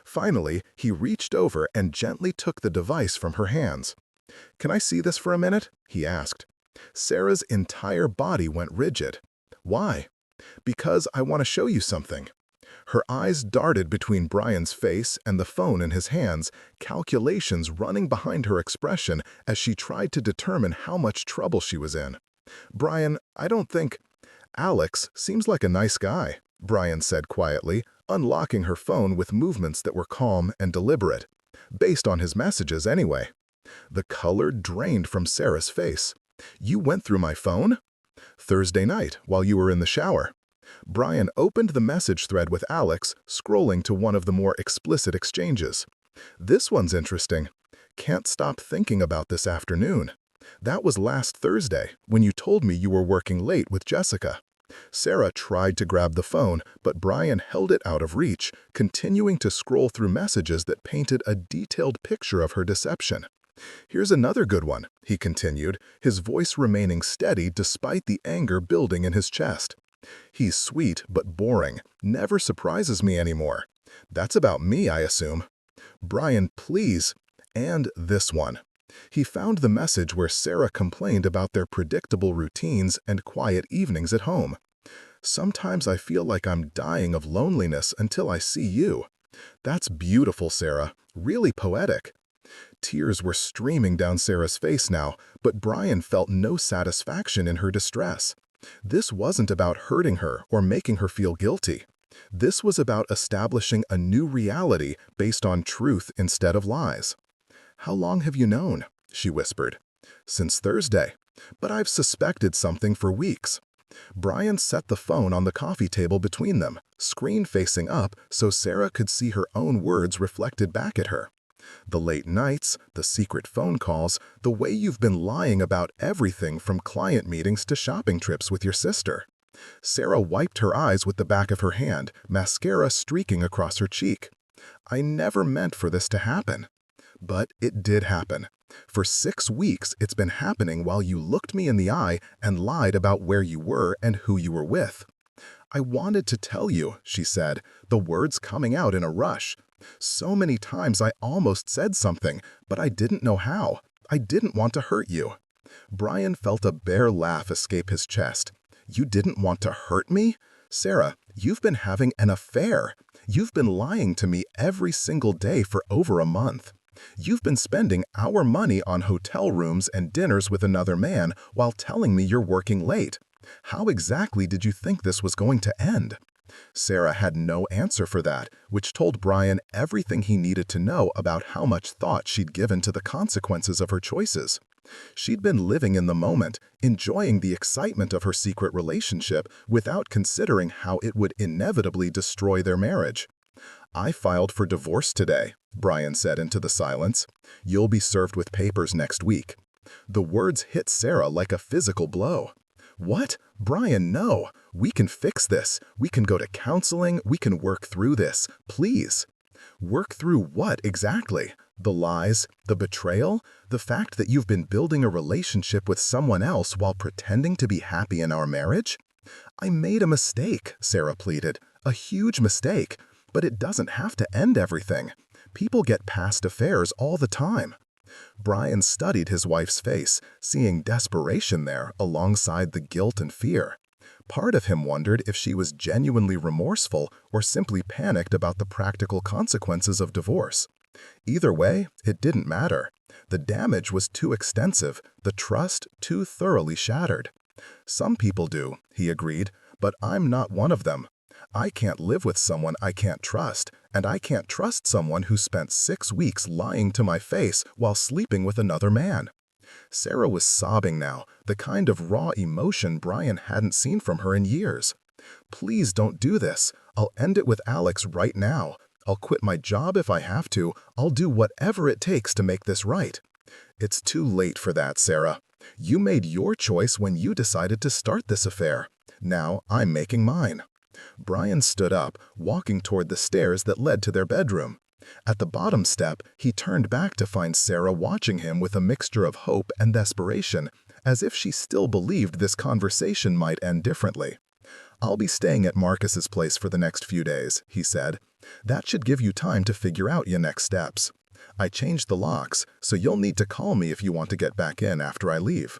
Finally, he reached over and gently took the device from her hands. "Can I see this for a minute?" he asked. Sarah's entire body went rigid. "Why?" "Because I want to show you something." Her eyes darted between Bryan's face and the phone in his hands, calculations running behind her expression as she tried to determine how much trouble she was in. "Bryan, I don't think—" "Alex seems like a nice guy," Bryan said quietly, unlocking her phone with movements that were calm and deliberate. Based on his messages, anyway. The color drained from Sarah's face. "You went through my phone?" "Thursday night, while you were in the shower." Bryan opened the message thread with Alex, scrolling to one of the more explicit exchanges. "This one's interesting. Can't stop thinking about this afternoon. That was last Thursday, when you told me you were working late with Jessica." Sarah tried to grab the phone, but Bryan held it out of reach, continuing to scroll through messages that painted a detailed picture of her deception. "Here's another good one," he continued, his voice remaining steady despite the anger building in his chest. "He's sweet but boring, never surprises me anymore. That's about me, I assume." "Bryan, please." And this one. He found the message where Sarah complained about their predictable routines and quiet evenings at home. "Sometimes I feel like I'm dying of loneliness until I see you." "That's beautiful, Sarah. Really poetic." Tears were streaming down Sarah's face now, but Bryan felt no satisfaction in her distress. This wasn't about hurting her or making her feel guilty. This was about establishing a new reality based on truth instead of lies. "How long have you known?" she whispered. "Since Thursday. But I've suspected something for weeks." Bryan set the phone on the coffee table between them, screen facing up so Sarah could see her own words reflected back at her. "The late nights, the secret phone calls, the way you've been lying about everything from client meetings to shopping trips with your sister." Sarah wiped her eyes with the back of her hand, mascara streaking across her cheek. "I never meant for this to happen." But it did happen. For 6 weeks, it's been happening while you looked me in the eye and lied about where you were and who you were with. "I wanted to tell you," she said, the words coming out in a rush. "So many times I almost said something, but I didn't know how. I didn't want to hurt you." Bryan felt a bare laugh escape his chest. "You didn't want to hurt me? Sarah, you've been having an affair. You've been lying to me every single day for over a month. You've been spending our money on hotel rooms and dinners with another man while telling me you're working late. How exactly did you think this was going to end?" Sarah had no answer for that, which told Bryan everything he needed to know about how much thought she'd given to the consequences of her choices. She'd been living in the moment, enjoying the excitement of her secret relationship without considering how it would inevitably destroy their marriage. "I filed for divorce today," Bryan said into the silence. "You'll be served with papers next week." The words hit Sarah like a physical blow. "What? Bryan, no. We can fix this. We can go to counseling. We can work through this. Please." Work through what exactly? The lies, the betrayal, the fact that you've been building a relationship with someone else while pretending to be happy in our marriage? "I made a mistake," Sarah pleaded. "A huge mistake. But it doesn't have to end everything. People get past affairs all the time." Bryan studied his wife's face, seeing desperation there alongside the guilt and fear. Part of him wondered if she was genuinely remorseful or simply panicked about the practical consequences of divorce. Either way, it didn't matter. The damage was too extensive, the trust too thoroughly shattered. "Some people do," he agreed, "but I'm not one of them. I can't live with someone I can't trust, and I can't trust someone who spent 6 weeks lying to my face while sleeping with another man." Sarah was sobbing now, the kind of raw emotion Bryan hadn't seen from her in years. "Please don't do this. I'll end it with Alex right now. I'll quit my job if I have to. I'll do whatever it takes to make this right." "It's too late for that, Sarah. You made your choice when you decided to start this affair. Now I'm making mine." Bryan stood up, walking toward the stairs that led to their bedroom. At the bottom step, he turned back to find Sarah watching him with a mixture of hope and desperation, as if she still believed this conversation might end differently. "I'll be staying at Marcus's place for the next few days," he said. "That should give you time to figure out your next steps. I changed the locks, so you'll need to call me if you want to get back in after I leave."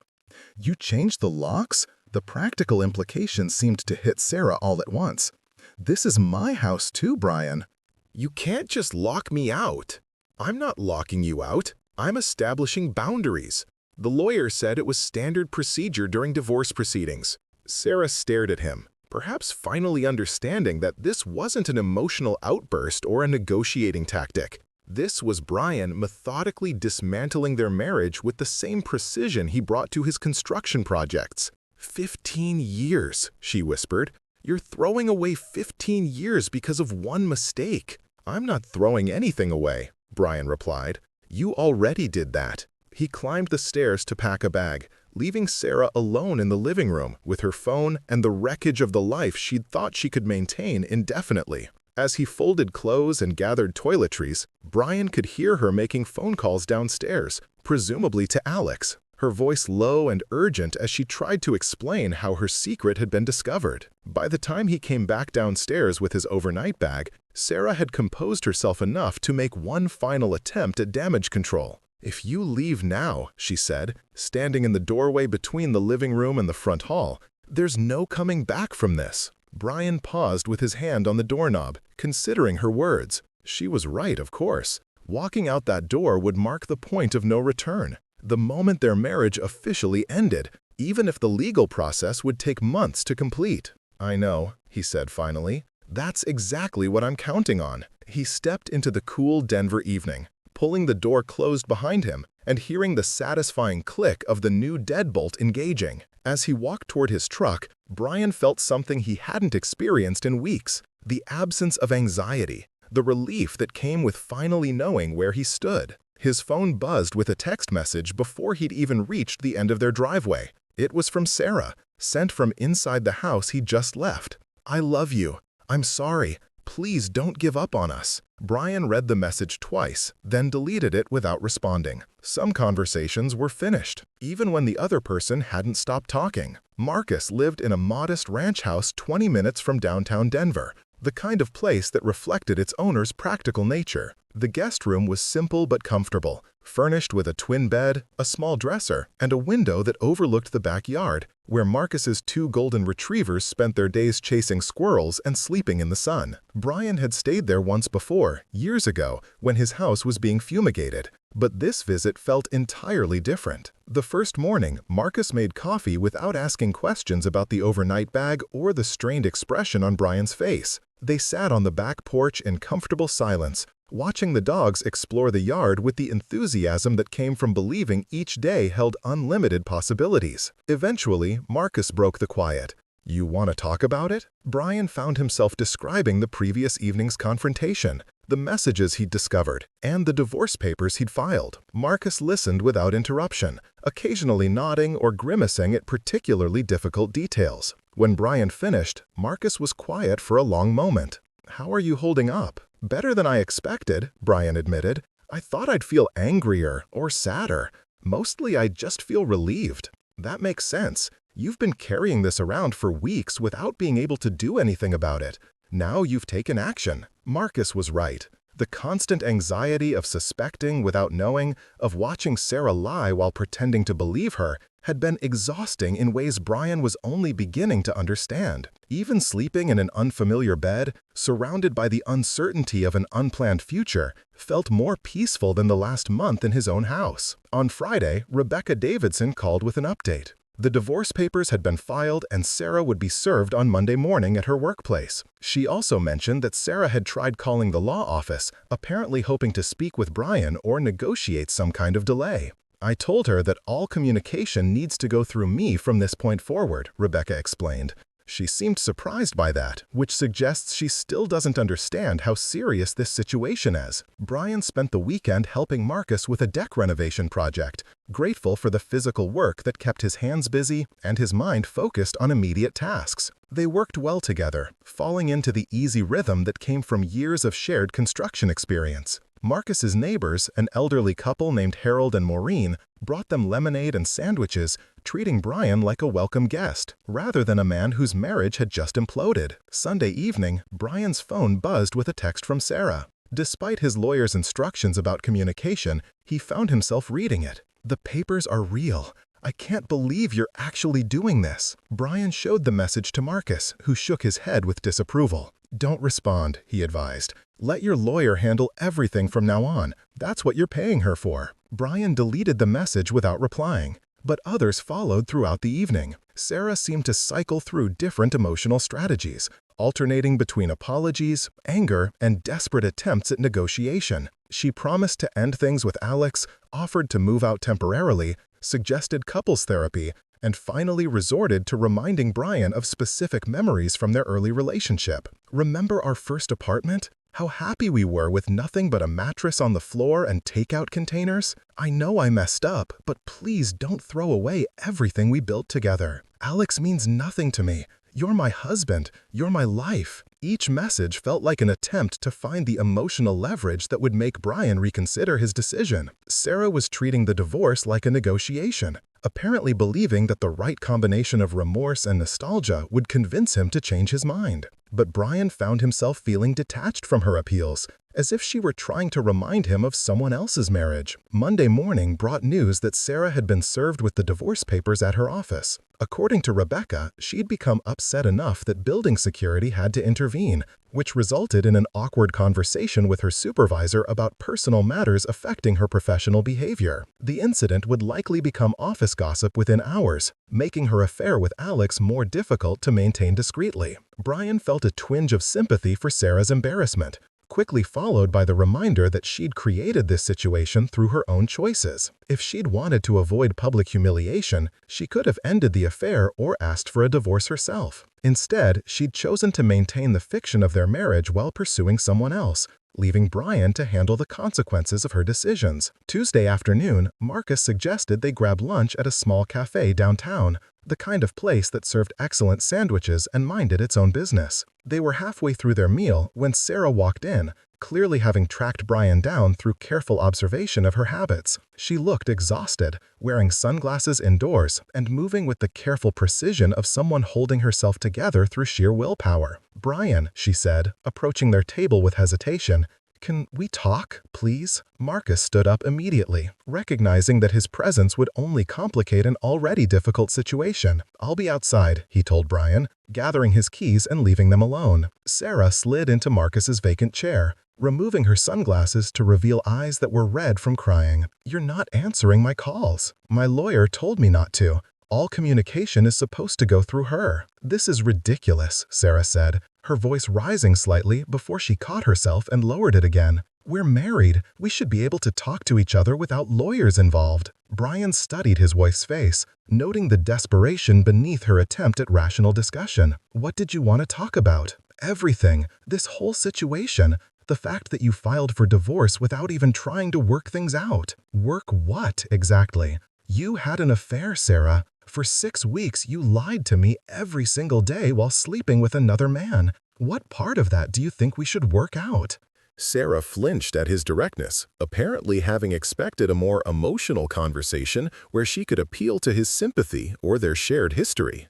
"You changed the locks?" The practical implications seemed to hit Sarah all at once. "This is my house too, Bryan." "You can't just lock me out." "I'm not locking you out. I'm establishing boundaries. The lawyer said it was standard procedure during divorce proceedings." Sarah stared at him, perhaps finally understanding that this wasn't an emotional outburst or a negotiating tactic. This was Bryan methodically dismantling their marriage with the same precision he brought to his construction projects. 15 years, she whispered. "You're throwing away 15 years because of one mistake." "I'm not throwing anything away," Bryan replied. "You already did that." He climbed the stairs to pack a bag, leaving Sarah alone in the living room with her phone and the wreckage of the life she'd thought she could maintain indefinitely. As he folded clothes and gathered toiletries, Bryan could hear her making phone calls downstairs, presumably to Alex, her voice low and urgent as she tried to explain how her secret had been discovered. By the time he came back downstairs with his overnight bag, Sarah had composed herself enough to make one final attempt at damage control. "If you leave now," she said, standing in the doorway between the living room and the front hall, "there's no coming back from this." Bryan paused with his hand on the doorknob, considering her words. She was right, of course. Walking out that door would mark the point of no return, the moment their marriage officially ended, even if the legal process would take months to complete. "I know," he said finally. "That's exactly what I'm counting on." He stepped into the cool Denver evening, pulling the door closed behind him and hearing the satisfying click of the new deadbolt engaging. As he walked toward his truck, Bryan felt something he hadn't experienced in weeks: the absence of anxiety, the relief that came with finally knowing where he stood. His phone buzzed with a text message before he'd even reached the end of their driveway. It was from Sarah, sent from inside the house he'd just left. "I love you. I'm sorry. Please don't give up on us." Bryan read the message twice, then deleted it without responding. Some conversations were finished, even when the other person hadn't stopped talking. Marcus lived in a modest ranch house 20 minutes from downtown Denver, the kind of place that reflected its owner's practical nature. The guest room was simple but comfortable, furnished with a twin bed, a small dresser, and a window that overlooked the backyard, where Marcus's 2 golden retrievers spent their days chasing squirrels and sleeping in the sun. Bryan had stayed there once before, years ago, when his house was being fumigated. But this visit felt entirely different. The first morning, Marcus made coffee without asking questions about the overnight bag or the strained expression on Bryan's face. They sat on the back porch in comfortable silence, watching the dogs explore the yard with the enthusiasm that came from believing each day held unlimited possibilities. Eventually, Marcus broke the quiet. "You want to talk about it?" Bryan found himself describing the previous evening's confrontation, the messages he'd discovered, and the divorce papers he'd filed. Marcus listened without interruption, occasionally nodding or grimacing at particularly difficult details. When Bryan finished, Marcus was quiet for a long moment. "How are you holding up?" "Better than I expected," Bryan admitted. "I thought I'd feel angrier or sadder. Mostly I just feel relieved." "That makes sense. You've been carrying this around for weeks without being able to do anything about it. Now you've taken action." Marcus was right. The constant anxiety of suspecting without knowing, of watching Sarah lie while pretending to believe her, had been exhausting in ways Bryan was only beginning to understand. Even sleeping in an unfamiliar bed, surrounded by the uncertainty of an unplanned future, felt more peaceful than the last month in his own house. On Friday, Rebecca Davidson called with an update. The divorce papers had been filed and Sarah would be served on Monday morning at her workplace. She also mentioned that Sarah had tried calling the law office, apparently hoping to speak with Bryan or negotiate some kind of delay. "I told her that all communication needs to go through me from this point forward," Rebecca explained. She seemed surprised by that, which suggests she still doesn't understand how serious this situation is. Bryan spent the weekend helping Marcus with a deck renovation project, grateful for the physical work that kept his hands busy and his mind focused on immediate tasks. They worked well together, falling into the easy rhythm that came from years of shared construction experience. Marcus's neighbors, an elderly couple named Harold and Maureen, brought them lemonade and sandwiches, treating Bryan like a welcome guest, rather than a man whose marriage had just imploded. Sunday evening, Bryan's phone buzzed with a text from Sarah. Despite his lawyer's instructions about communication, he found himself reading it. "The papers are real. I can't believe you're actually doing this." Bryan showed the message to Marcus, who shook his head with disapproval. "Don't respond," he advised. "Let your lawyer handle everything from now on. That's what you're paying her for." Bryan deleted the message without replying, but others followed throughout the evening. Sarah seemed to cycle through different emotional strategies, alternating between apologies, anger, and desperate attempts at negotiation. She promised to end things with Alex, offered to move out temporarily, suggested couples therapy, and finally resorted to reminding Bryan of specific memories from their early relationship. "Remember our first apartment? How happy we were with nothing but a mattress on the floor and takeout containers? I know I messed up, but please don't throw away everything we built together. Alex means nothing to me. You're my husband. You're my life." Each message felt like an attempt to find the emotional leverage that would make Bryan reconsider his decision. Sarah was treating the divorce like a negotiation, apparently believing that the right combination of remorse and nostalgia would convince him to change his mind. But Bryan found himself feeling detached from her appeals, as if she were trying to remind him of someone else's marriage. Monday morning brought news that Sarah had been served with the divorce papers at her office. According to Rebecca, she'd become upset enough that building security had to intervene, which resulted in an awkward conversation with her supervisor about personal matters affecting her professional behavior. The incident would likely become office gossip within hours, making her affair with Alex more difficult to maintain discreetly. Bryan felt a twinge of sympathy for Sarah's embarrassment, quickly followed by the reminder that she'd created this situation through her own choices. If she'd wanted to avoid public humiliation, she could have ended the affair or asked for a divorce herself. Instead, she'd chosen to maintain the fiction of their marriage while pursuing someone else, leaving Bryan to handle the consequences of her decisions. Tuesday afternoon, Marcus suggested they grab lunch at a small cafe downtown, the kind of place that served excellent sandwiches and minded its own business. They were halfway through their meal when Sarah walked in, clearly having tracked Bryan down through careful observation of her habits. She looked exhausted, wearing sunglasses indoors and moving with the careful precision of someone holding herself together through sheer willpower. "Bryan," she said, approaching their table with hesitation, "can we talk, please?" Marcus stood up immediately, recognizing that his presence would only complicate an already difficult situation. "I'll be outside," he told Bryan, gathering his keys and leaving them alone. Sarah slid into Marcus's vacant chair, removing her sunglasses to reveal eyes that were red from crying. "You're not answering my calls. My lawyer told me not to. All communication is supposed to go through her." "This is ridiculous," Sarah said, her voice rising slightly before she caught herself and lowered it again. "We're married. We should be able to talk to each other without lawyers involved." Bryan studied his wife's face, noting the desperation beneath her attempt at rational discussion. "What did you want to talk about?" "Everything. This whole situation. The fact that you filed for divorce without even trying to work things out." "Work what, exactly?" "You had an affair, Sarah. For 6 weeks, you lied to me every single day while sleeping with another man. What part of that do you think we should work out?" Sarah flinched at his directness, apparently having expected a more emotional conversation where she could appeal to his sympathy or their shared history.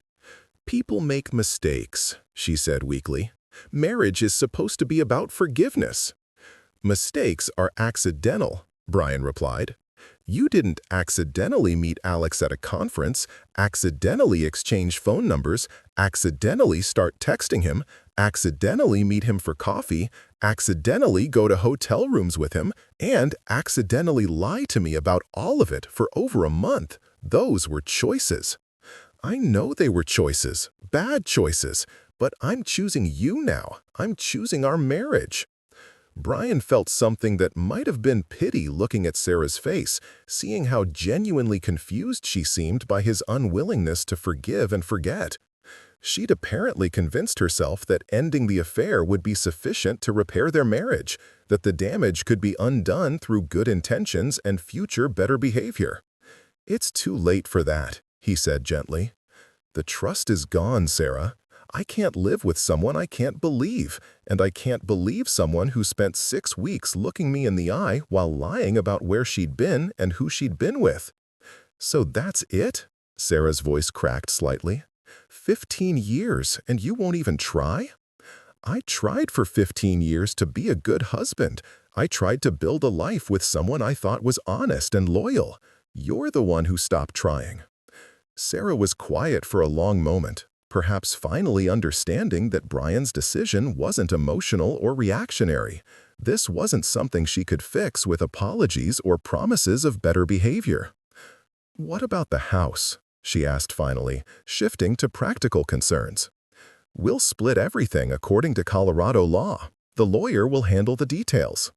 "People make mistakes," she said weakly. "Marriage is supposed to be about forgiveness." "Mistakes are accidental," Bryan replied. "You didn't accidentally meet Alex at a conference, accidentally exchange phone numbers, accidentally start texting him, accidentally meet him for coffee, accidentally go to hotel rooms with him, and accidentally lie to me about all of it for over a month. Those were choices." "I know they were choices, bad choices, but I'm choosing you now. I'm choosing our marriage." Bryan felt something that might have been pity looking at Sarah's face, seeing how genuinely confused she seemed by his unwillingness to forgive and forget. She'd apparently convinced herself that ending the affair would be sufficient to repair their marriage, that the damage could be undone through good intentions and future better behavior. "It's too late for that," he said gently. "The trust is gone, Sarah. I can't live with someone I can't believe, and I can't believe someone who spent 6 weeks looking me in the eye while lying about where she'd been and who she'd been with." "So that's it?" Sarah's voice cracked slightly. 15 years, and you won't even try?" "I tried for 15 years to be a good husband. I tried to build a life with someone I thought was honest and loyal. You're the one who stopped trying." Sarah was quiet for a long moment, perhaps finally understanding that Bryan's decision wasn't emotional or reactionary. This wasn't something she could fix with apologies or promises of better behavior. "What about the house?" she asked finally, shifting to practical concerns. "We'll split everything according to Colorado law. The lawyer will handle the details."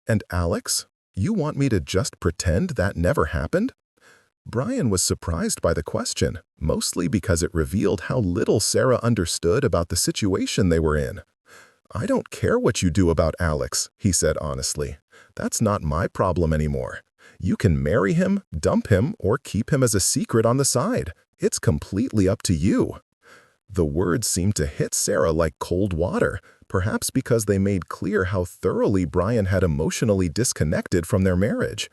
"And Alex? You want me to just pretend that never happened?" Bryan was surprised by the question, mostly because it revealed how little Sarah understood about the situation they were in. "I don't care what you do about Alex," he said honestly. "That's not my problem anymore. You can marry him, dump him, or keep him as a secret on the side. It's completely up to you." The words seemed to hit Sarah like cold water, perhaps because they made clear how thoroughly Bryan had emotionally disconnected from their marriage.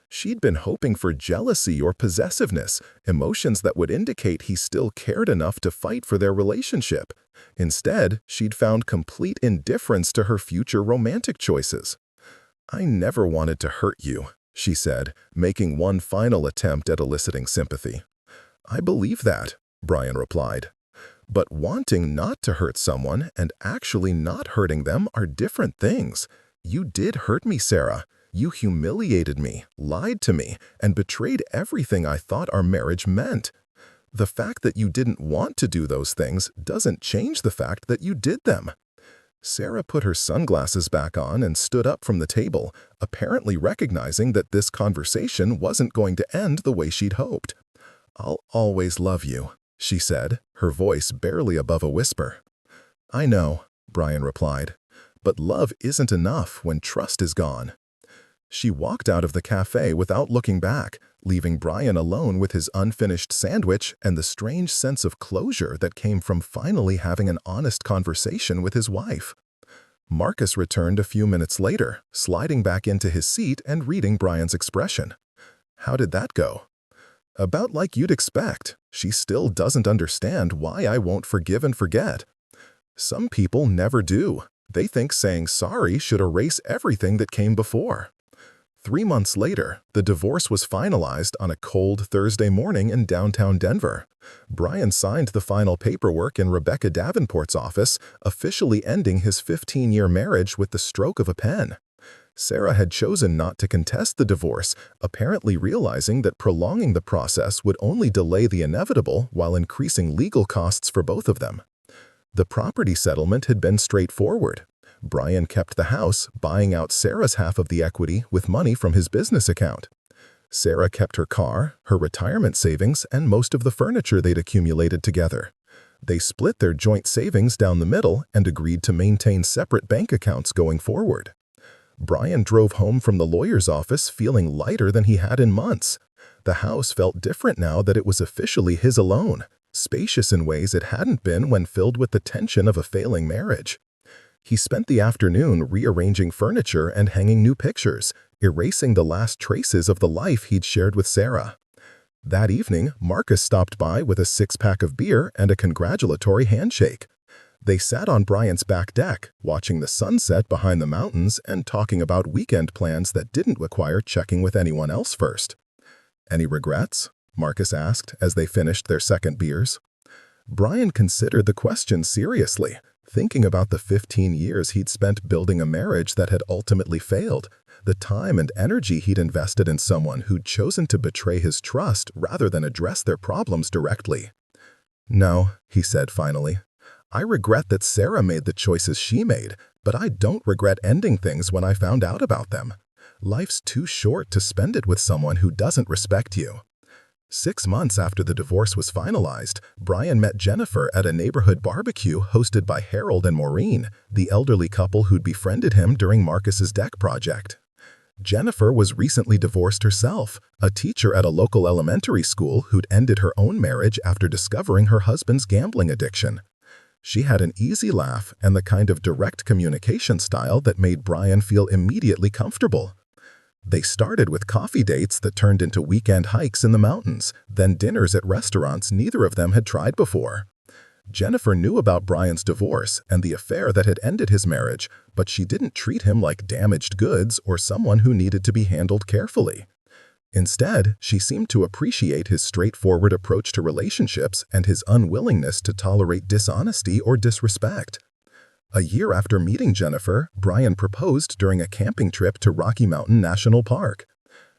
She'd been hoping for jealousy or possessiveness, emotions that would indicate he still cared enough to fight for their relationship. Instead, she'd found complete indifference to her future romantic choices. "I never wanted to hurt you," she said, making one final attempt at eliciting sympathy. "I believe that," Bryan replied. "But wanting not to hurt someone and actually not hurting them are different things. You did hurt me, Sarah. You humiliated me, lied to me, and betrayed everything I thought our marriage meant. The fact that you didn't want to do those things doesn't change the fact that you did them." Sarah put her sunglasses back on and stood up from the table, apparently recognizing that this conversation wasn't going to end the way she'd hoped. "I'll always love you," she said, her voice barely above a whisper. "I know," Bryan replied, "but love isn't enough when trust is gone." She walked out of the cafe without looking back, leaving Bryan alone with his unfinished sandwich and the strange sense of closure that came from finally having an honest conversation with his wife. Marcus returned a few minutes later, sliding back into his seat and reading Bryan's expression. "How did that go?" "About like you'd expect. She still doesn't understand why I won't forgive and forget." "Some people never do. They think saying sorry should erase everything that came before." 3 months later, the divorce was finalized on a cold Thursday morning in downtown Denver. Bryan signed the final paperwork in Rebecca Davenport's office, officially ending his 15-year marriage with the stroke of a pen. Sarah had chosen not to contest the divorce, apparently realizing that prolonging the process would only delay the inevitable while increasing legal costs for both of them. The property settlement had been straightforward. Bryan kept the house, buying out Sarah's half of the equity with money from his business account. Sarah kept her car, her retirement savings, and most of the furniture they'd accumulated together. They split their joint savings down the middle and agreed to maintain separate bank accounts going forward. Bryan drove home from the lawyer's office feeling lighter than he had in months. The house felt different now that it was officially his alone, spacious in ways it hadn't been when filled with the tension of a failing marriage. He spent the afternoon rearranging furniture and hanging new pictures, erasing the last traces of the life he'd shared with Sarah. That evening, Marcus stopped by with a 6-pack of beer and a congratulatory handshake. They sat on Bryan's back deck, watching the sunset behind the mountains and talking about weekend plans that didn't require checking with anyone else first. "Any regrets?" Marcus asked as they finished their second beers. Bryan considered the question seriously, thinking about the 15 years he'd spent building a marriage that had ultimately failed, the time and energy he'd invested in someone who'd chosen to betray his trust rather than address their problems directly. "No," he said finally. "I regret that Sarah made the choices she made, but I don't regret ending things when I found out about them. Life's too short to spend it with someone who doesn't respect you." 6 months after the divorce was finalized, Bryan met Jennifer at a neighborhood barbecue hosted by Harold and Maureen, the elderly couple who'd befriended him during Marcus's deck project. Jennifer was recently divorced herself, a teacher at a local elementary school who'd ended her own marriage after discovering her husband's gambling addiction. She had an easy laugh and the kind of direct communication style that made Bryan feel immediately comfortable. They started with coffee dates that turned into weekend hikes in the mountains, then dinners at restaurants neither of them had tried before. Jennifer knew about Bryan's divorce and the affair that had ended his marriage, but she didn't treat him like damaged goods or someone who needed to be handled carefully. Instead, she seemed to appreciate his straightforward approach to relationships and his unwillingness to tolerate dishonesty or disrespect. A year after meeting Jennifer, Bryan proposed during a camping trip to Rocky Mountain National Park.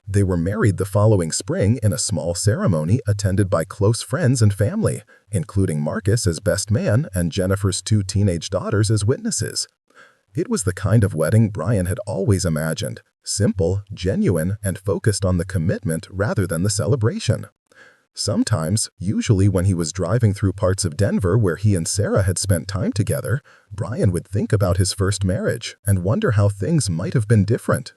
They were married the following spring in a small ceremony attended by close friends and family, including Marcus as best man and Jennifer's 2 teenage daughters as witnesses. It was the kind of wedding Bryan had always imagined, simple, genuine, and focused on the commitment rather than the celebration. Sometimes, usually when he was driving through parts of Denver where he and Sarah had spent time together, Bryan would think about his first marriage and wonder how things might have been different.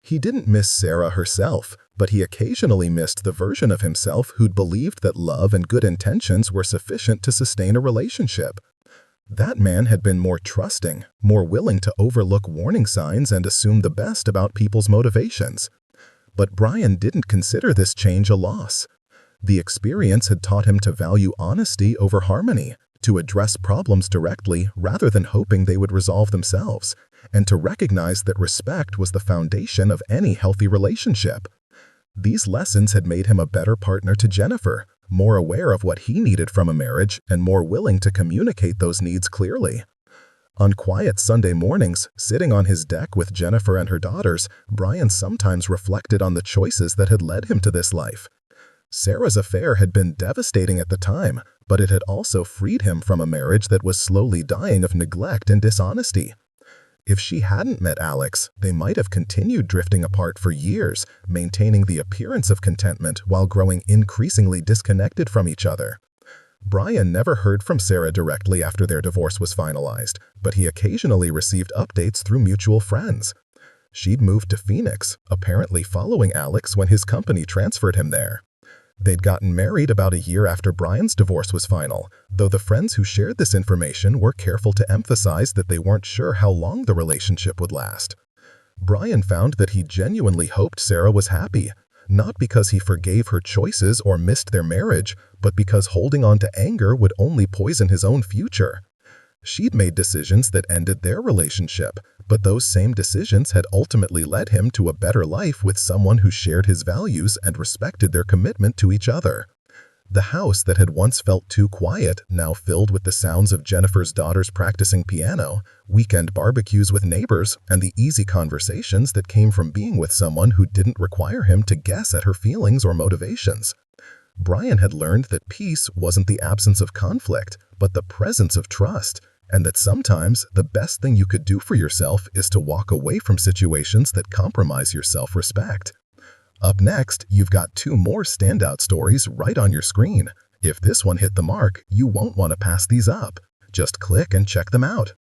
He didn't miss Sarah herself, but he occasionally missed the version of himself who'd believed that love and good intentions were sufficient to sustain a relationship. That man had been more trusting, more willing to overlook warning signs and assume the best about people's motivations. But Bryan didn't consider this change a loss. The experience had taught him to value honesty over harmony, to address problems directly rather than hoping they would resolve themselves, and to recognize that respect was the foundation of any healthy relationship. These lessons had made him a better partner to Jennifer, more aware of what he needed from a marriage and more willing to communicate those needs clearly. On quiet Sunday mornings, sitting on his deck with Jennifer and her daughters, Bryan sometimes reflected on the choices that had led him to this life. Sarah's affair had been devastating at the time, but it had also freed him from a marriage that was slowly dying of neglect and dishonesty. If she hadn't met Alex, they might have continued drifting apart for years, maintaining the appearance of contentment while growing increasingly disconnected from each other. Bryan never heard from Sarah directly after their divorce was finalized, but he occasionally received updates through mutual friends. She'd moved to Phoenix, apparently following Alex when his company transferred him there. They'd gotten married about a year after Bryan's divorce was final, though the friends who shared this information were careful to emphasize that they weren't sure how long the relationship would last. Bryan found that he genuinely hoped Sarah was happy, not because he forgave her choices or missed their marriage, but because holding on to anger would only poison his own future. She'd made decisions that ended their relationship, but those same decisions had ultimately led him to a better life with someone who shared his values and respected their commitment to each other. The house that had once felt too quiet, now filled with the sounds of Jennifer's daughters practicing piano, weekend barbecues with neighbors, and the easy conversations that came from being with someone who didn't require him to guess at her feelings or motivations. Bryan had learned that peace wasn't the absence of conflict, but the presence of trust, and that sometimes the best thing you could do for yourself is to walk away from situations that compromise your self-respect. Up next, you've got 2 more standout stories right on your screen. If this one hit the mark, you won't want to pass these up. Just click and check them out.